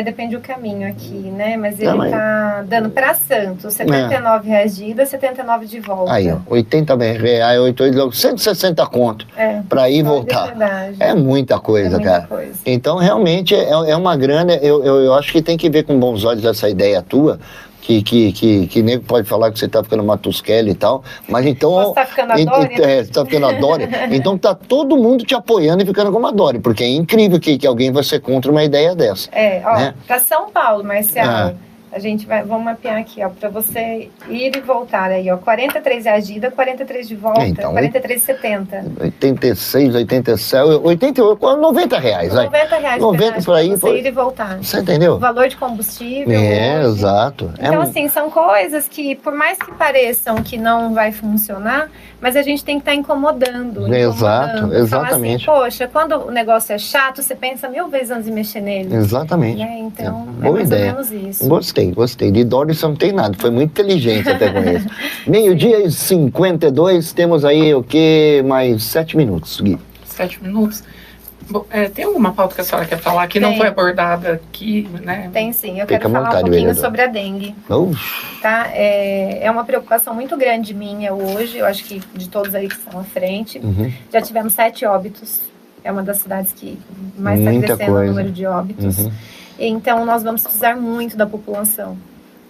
Depende do caminho aqui, né? Mas ele tá dando para Santos R$79 de ida, R$79 de volta. Aí, ó, R$80, 160 conto para ir e voltar. É muita coisa, cara. Então, realmente, é uma grana. Eu acho que tem que ver com bons olhos essa ideia tua. Que nego pode falar que você tá ficando Matusquela e tal, mas então... Você tá ficando a Dória? Você tá ficando a Dória, então tá todo mundo te apoiando e ficando como a Dória, porque é incrível que alguém vai ser contra uma ideia dessa. Né? Para São Paulo, Marcial, A gente vamos mapear aqui, ó, para você ir e voltar aí, ó, R$43 de ida, 43 de volta, Então, R$43,70. 86, 87, 88, quase R$90, vai. R$90 90 por aí. Você ir e voltar. Você entendeu? O valor de combustível. É, hoje. exato. Então, assim, são coisas que, por mais que pareçam que não vai funcionar, mas a gente tem que estar incomodando. Exato, exatamente. Falar assim, poxa, quando o negócio é chato, você pensa 1000 vezes antes de mexer nele. Exatamente. Né? Então, boa mais ideia. ou menos isso. Gostei. De Doris não tem nada, foi muito inteligente até com isso. Meio-dia e 52, temos aí o quê? Mais 7 minutos, Gui. 7 minutos. Bom, tem alguma pauta que a senhora quer falar que não foi abordada aqui, né? Tem sim, eu Fica quero falar vontade, um pouquinho vereador. sobre a dengue. Uf. Tá? É uma preocupação muito grande minha hoje, eu acho que de todos aí que estão à frente. Uhum. Já tivemos 7 óbitos, é uma das cidades que mais está Muita crescendo coisa. o número de óbitos. Uhum. Então, nós vamos precisar muito da população,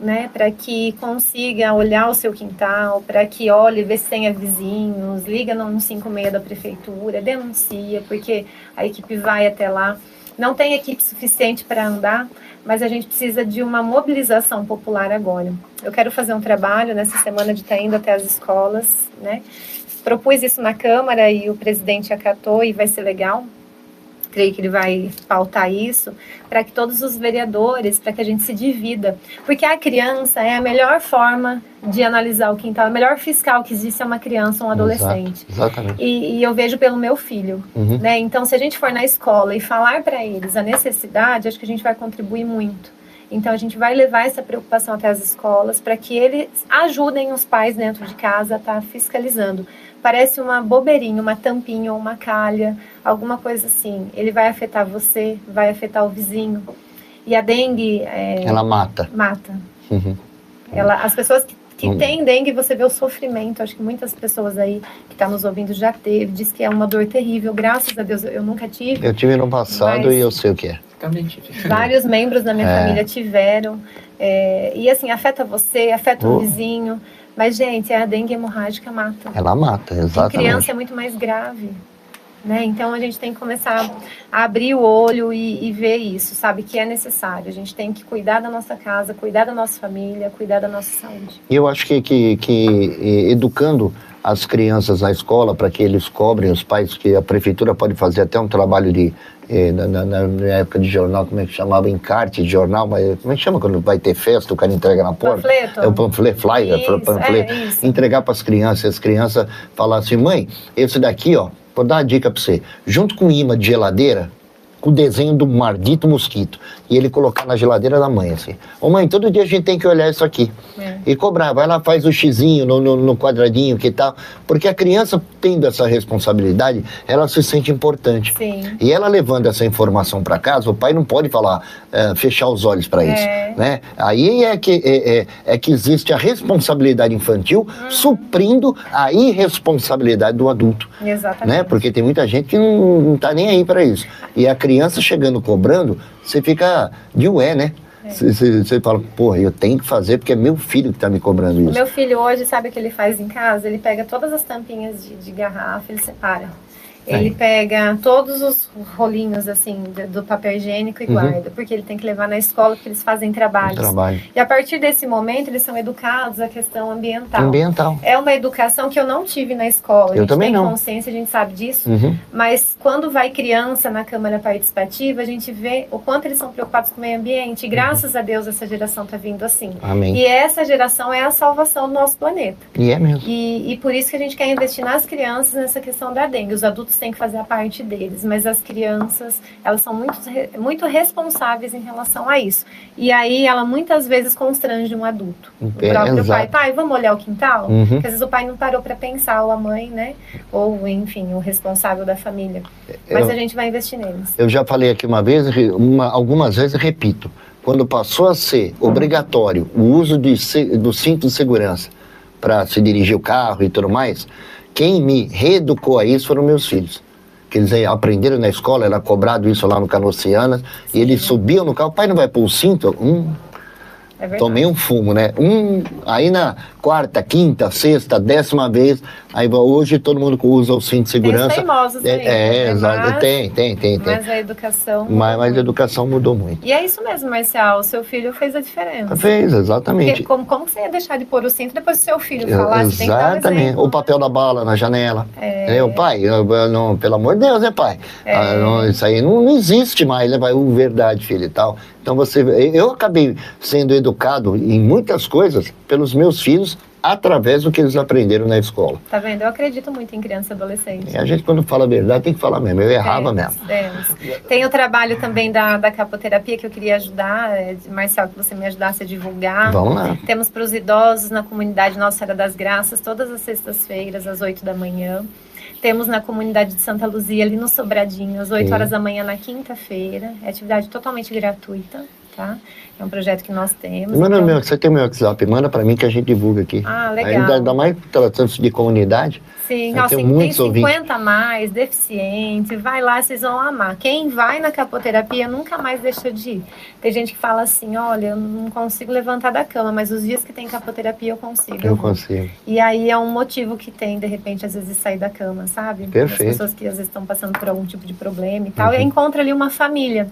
né? Para que consiga olhar o seu quintal, para que olhe, vê se tem vizinhos, liga no 156 da prefeitura, denuncia, porque a equipe vai até lá. Não tem equipe suficiente para andar, mas a gente precisa de uma mobilização popular agora. Eu quero fazer um trabalho nessa semana de estar indo até as escolas, né? Propus isso na Câmara e o presidente acatou e vai ser legal. Creio que ele vai pautar isso, para que todos os vereadores, para que a gente se divida. Porque a criança é a melhor forma de analisar o quintal, a melhor fiscal que existe é uma criança, um adolescente. Exatamente. E eu vejo pelo meu filho. Uhum. Né? Então, se a gente for na escola e falar para eles a necessidade, acho que a gente vai contribuir muito. Então, a gente vai levar essa preocupação até as escolas para que eles ajudem os pais dentro de casa a estar fiscalizando. Parece uma bobeirinha, uma tampinha ou uma calha, alguma coisa assim. Ele vai afetar você, vai afetar o vizinho. E a dengue... Ela mata. Mata. Uhum. As pessoas que têm dengue, você vê o sofrimento. Acho que muitas pessoas aí que estão nos ouvindo já teve. Diz que é uma dor terrível. Graças a Deus, eu nunca tive. Eu tive no passado e eu sei o que é. Também tive. Vários membros da minha família tiveram. E assim, afeta você, afeta o vizinho. Mas, gente, a dengue hemorrágica mata. Ela mata, exatamente. Em criança é muito mais grave. Né? Então, a gente tem que começar a abrir o olho e ver isso, sabe? Que é necessário. A gente tem que cuidar da nossa casa, cuidar da nossa família, cuidar da nossa saúde. E eu acho que educando as crianças na escola, para que eles cobrem, os pais, que a prefeitura pode fazer até um trabalho de... Na época de jornal, como é que chamava? Encarte de jornal, mas como é que chama quando vai ter festa, o cara entrega na porta? Panfleto? É o panfleto, flyer, panfleto. Isso. Entregar para as crianças falar assim, mãe, esse daqui, ó, vou dar uma dica para você, junto com imã de geladeira, com o desenho do maldito mosquito, e ele colocar na geladeira da mãe, assim. Ô mãe, todo dia a gente tem que olhar isso aqui. E cobrar, vai lá, faz o xizinho no quadradinho, que tal, porque a criança tendo essa responsabilidade, ela se sente importante. Sim. E ela levando essa informação para casa, o pai não pode falar, fechar os olhos para isso, né? Aí é que existe a responsabilidade infantil suprindo a irresponsabilidade do adulto. Exatamente. Né? Porque tem muita gente que não tá nem aí para isso. E a criança chegando cobrando, você fica de ué, né? Você fala, porra, eu tenho que fazer porque é meu filho que tá me cobrando isso. O meu filho hoje, sabe o que ele faz em casa? Ele pega todas as tampinhas de garrafa, ele separa. Ele pega todos os rolinhos, assim, do papel higiênico e guarda, porque ele tem que levar na escola, porque eles fazem trabalhos. E a partir desse momento, eles são educados à questão ambiental. É uma educação que eu não tive na escola. A gente também tem não. consciência, a gente sabe disso. Mas quando vai criança na Câmara Participativa, a gente vê o quanto eles são preocupados com o meio ambiente. E graças a Deus, essa geração está vindo assim. Amém. E essa geração é a salvação do nosso planeta. E é mesmo. E por isso que a gente quer investir nas crianças nessa questão da dengue. Os adultos têm que fazer a parte deles, mas as crianças, elas são muito responsáveis em relação a isso. E aí ela muitas vezes constrange um adulto. O próprio pai, vamos olhar o quintal? Porque às vezes o pai não parou para pensar, ou a mãe, né? Ou, enfim, o responsável da família. Mas a gente vai investir neles. Eu já falei aqui uma vez, algumas vezes repito, quando passou a ser obrigatório o uso do cinto de segurança para se dirigir o carro e tudo mais, quem me reeducou a isso foram meus filhos. Que eles aprenderam na escola, era cobrado isso lá no Canocianas, e eles subiam no carro, o pai não vai pôr o cinto? Tomei um fumo, né? Aí na quarta, quinta, sexta, 10ª vez, Aí hoje todo mundo usa o cinto de segurança. Tem teimosos aí, exato. Tem. Mas a educação... Mas a educação mudou muito. E é isso mesmo, Marcial, o seu filho fez a diferença. Fez, exatamente. Porque como você ia deixar de pôr o cinto depois que o seu filho falar? Você tem que dar um exemplo. O papel da bala na janela. O pai, não, pelo amor de Deus, né, pai? Isso aí não existe mais, né, pai? Verdade, filho, e tal. Então eu acabei sendo educado em muitas coisas pelos meus filhos, através do que eles aprenderam na escola. Tá vendo? Eu acredito muito em criança e adolescente. E a gente, quando fala a verdade, tem que falar mesmo. Eu errava mesmo. Tem o trabalho também da capoterapia que eu queria ajudar, Marcial, que você me ajudasse a divulgar. Vamos lá. Temos para os idosos na comunidade Nossa Senhora das Graças, todas as sextas-feiras, às 8 da manhã. Temos na comunidade de Santa Luzia, ali no Sobradinho, às 8 horas da manhã, na quinta-feira. É atividade totalmente gratuita, tá? É um projeto que nós temos. Você tem meu WhatsApp, manda para mim que a gente divulga aqui. Legal. Ainda mais tratando de comunidade. Sim, tem 50 a mais, deficiente, vai lá, vocês vão amar. Quem vai na capoterapia nunca mais deixa de ir. Tem gente que fala assim, olha, eu não consigo levantar da cama, mas os dias que tem capoterapia eu consigo. Eu consigo. E aí é um motivo que tem, de repente, às vezes, sair da cama, sabe? Perfeito. As pessoas que às vezes estão passando por algum tipo de problema e tal, e encontra ali uma família.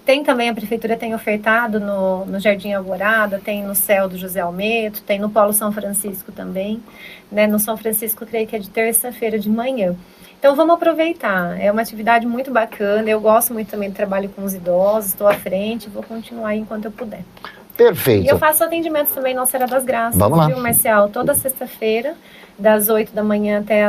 Tem também, a prefeitura tem ofertado no Jardim Alvorada, tem no Céu do José Almeto, tem no Polo São Francisco também, né? No São Francisco, creio que é de terça-feira de manhã. Então, vamos aproveitar. É uma atividade muito bacana. Eu gosto muito também do trabalho com os idosos, estou à frente, vou continuar aí enquanto eu puder. Perfeito. E eu faço atendimentos também na Nossa Senhora das Graças. Vamos lá. Viu, Marcial? Toda sexta-feira, das 8 da manhã até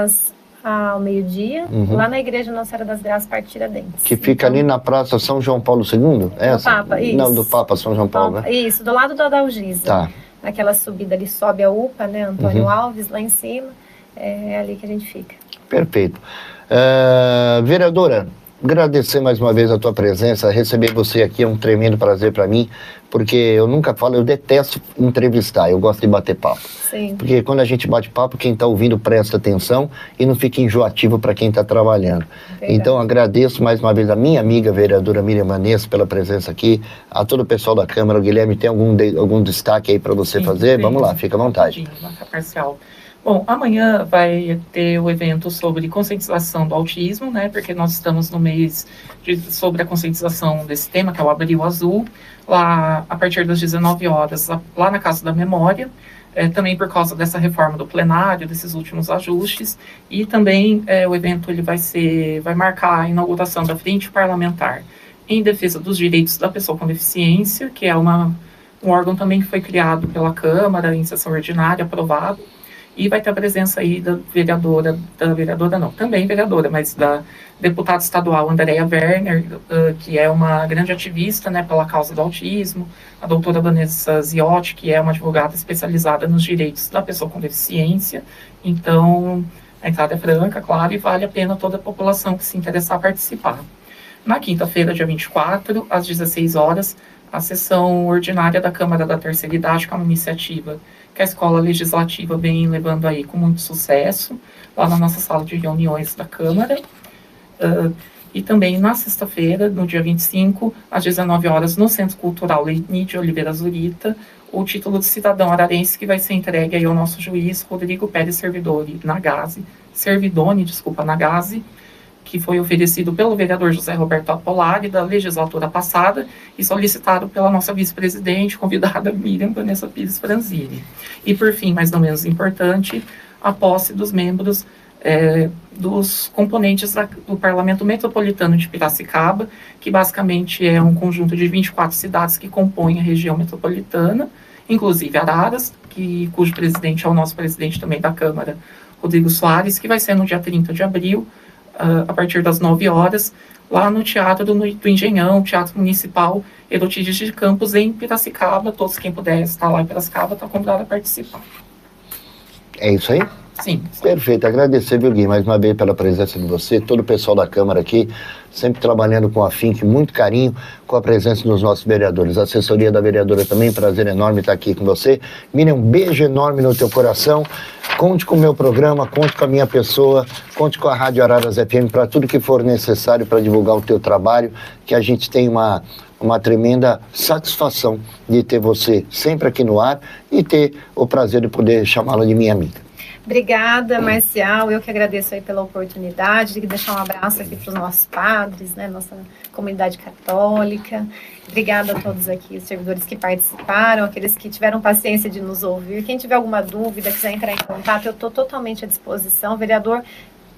ao meio-dia, lá na Igreja Nossa Senhora das Graças, Tiradentes. Que fica ali na Praça São João Paulo II? Do Papa, isso. Não, do Papa São João Paulo, né? Isso, do lado do Adalgisa. Tá. Naquela subida ali, sobe a UPA, né? Antônio Alves, lá em cima. É ali que a gente fica. Perfeito. Vereadora, agradecer mais uma vez a tua presença, receber você aqui é um tremendo prazer para mim, porque eu nunca falo, eu detesto entrevistar, eu gosto de bater papo. Sim. Porque quando a gente bate papo, quem está ouvindo presta atenção e não fica enjoativo para quem está trabalhando. Verdade. Então agradeço mais uma vez a minha amiga vereadora Miriam Vanessa pela presença aqui, a todo o pessoal da Câmara. O Guilherme, tem algum destaque aí para você fazer? Vamos lá, fica à vontade. Parcial. Bom, amanhã vai ter o evento sobre conscientização do autismo, né? Porque nós estamos no mês sobre a conscientização desse tema, que é o Abril Azul, lá a partir das 19 horas, lá na Casa da Memória, também por causa dessa reforma do plenário, desses últimos ajustes, e também o evento ele vai marcar a inauguração da Frente Parlamentar em Defesa dos Direitos da Pessoa com Deficiência, que é um órgão também que foi criado pela Câmara em sessão ordinária, aprovado. E vai ter a presença aí da vereadora não, também vereadora, mas da deputada estadual Andréa Werner, que é uma grande ativista, né, pela causa do autismo, a doutora Vanessa Ziotti, que é uma advogada especializada nos direitos da pessoa com deficiência. Então, a entrada é franca, claro, e vale a pena toda a população que se interessar participar. Na quinta-feira, dia 24, às 16 horas, a sessão ordinária da Câmara da Terceira Idade, que é uma iniciativa que a Escola Legislativa vem levando aí com muito sucesso, lá na nossa sala de reuniões da Câmara. E também na sexta-feira, no dia 25, às 19 horas, no Centro Cultural Leitni de Oliveira Zurita, o título de cidadão ararense que vai ser entregue aí ao nosso juiz Rodrigo Pérez Servidoni Nagase, que foi oferecido pelo vereador José Roberto Apolari, da legislatura passada, e solicitado pela nossa vice-presidente, convidada Miriam Vanessa Pires Franzini. E, por fim, mas não menos importante, a posse dos membros dos componentes do Parlamento Metropolitano de Piracicaba, que basicamente é um conjunto de 24 cidades que compõem a região metropolitana, inclusive Araras, cujo presidente é o nosso presidente também da Câmara, Rodrigo Soares, que vai ser no dia 30 de abril, a partir das 9 horas, lá no Teatro do Engenhão, Teatro Municipal Erotides de Campos, em Piracicaba. Todos quem puder estar lá em Piracicaba está convidado a participar. É isso aí? Sim. Perfeito, agradecer, viu, Gui, mais uma vez pela presença de você, todo o pessoal da Câmara aqui, sempre trabalhando com afinco, muito carinho, com a presença dos nossos vereadores. A assessoria da vereadora também, prazer enorme estar aqui com você. Miriam, um beijo enorme no teu coração. Conte com o meu programa, conte com a minha pessoa, conte com a Rádio Araras FM para tudo que for necessário para divulgar o teu trabalho, que a gente tem uma tremenda satisfação de ter você sempre aqui no ar e ter o prazer de poder chamá-la de minha amiga. Obrigada, Marcial. Eu que agradeço aí pela oportunidade de deixar um abraço aqui para os nossos padres, né, nossa comunidade católica. Obrigada a todos aqui, os servidores que participaram, aqueles que tiveram paciência de nos ouvir. Quem tiver alguma dúvida, quiser entrar em contato, eu estou totalmente à disposição. O vereador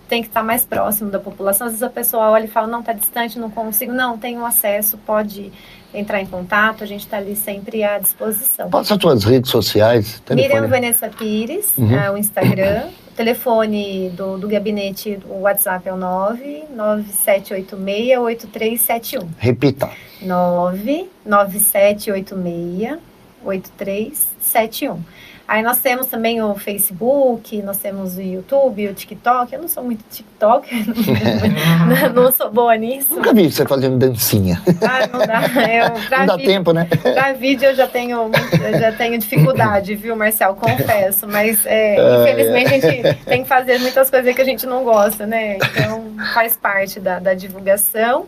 tem que estar mais próximo da população. Às vezes a pessoa olha e fala, não, está distante, não consigo. Não, tem um acesso, pode entrar em contato, a gente está ali sempre à disposição. Passa as tuas redes sociais. Miriam Vanessa Pires, o Instagram. O telefone do gabinete, o WhatsApp é o 99786-8371. Repita. 99786-8371. Aí nós temos também o Facebook, nós temos o YouTube, o TikTok. Eu não sou muito TikTok, não sou boa nisso. Nunca vi você fazendo dancinha. Não dá. Não dá tempo, né? Pra vídeo eu já tenho dificuldade, viu, Marcial? Confesso. Mas, infelizmente, a gente tem que fazer muitas coisas que a gente não gosta, né? Então, faz parte da divulgação.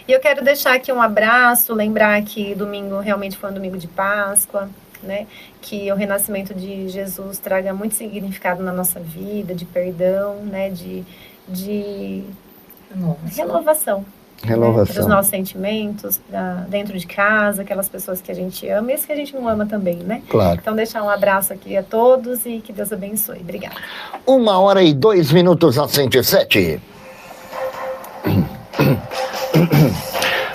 E eu quero deixar aqui um abraço, lembrar que domingo realmente foi um domingo de Páscoa, né? Que o renascimento de Jesus traga muito significado na nossa vida, de perdão, né? De renovação. Né? Para os nossos sentimentos, dentro de casa, aquelas pessoas que a gente ama e as que a gente não ama também, né? Claro. Então, deixar um abraço aqui a todos e que Deus abençoe. Obrigada. 1h02 na 107.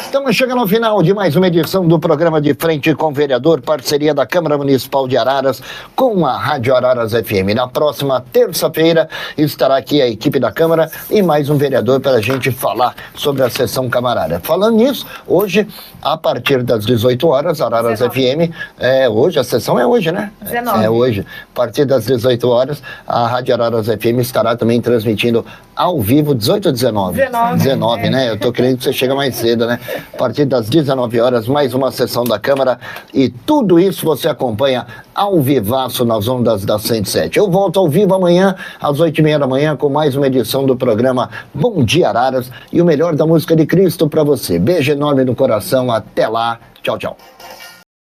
Estamos chegando ao final de mais uma edição do programa De Frente com o Vereador, parceria da Câmara Municipal de Araras com a Rádio Araras FM. Na próxima terça-feira estará aqui a equipe da Câmara e mais um vereador para a gente falar sobre a sessão camarária. Falando nisso, hoje, a partir das 18 horas, Araras 19. FM, hoje, a sessão é hoje, né? 19. É hoje. A partir das 18 horas, a Rádio Araras FM estará também transmitindo ao vivo, 18 ou 19? 19, né? Eu tô querendo que você chegue mais cedo, né? A partir das 19 horas, mais uma sessão da Câmara e tudo isso você acompanha ao vivaço nas ondas da 107. Eu volto ao vivo amanhã, às 8h30 da manhã, com mais uma edição do programa Bom Dia Araras e o melhor da música de Cristo para você. Beijo enorme no coração, até lá, tchau, tchau.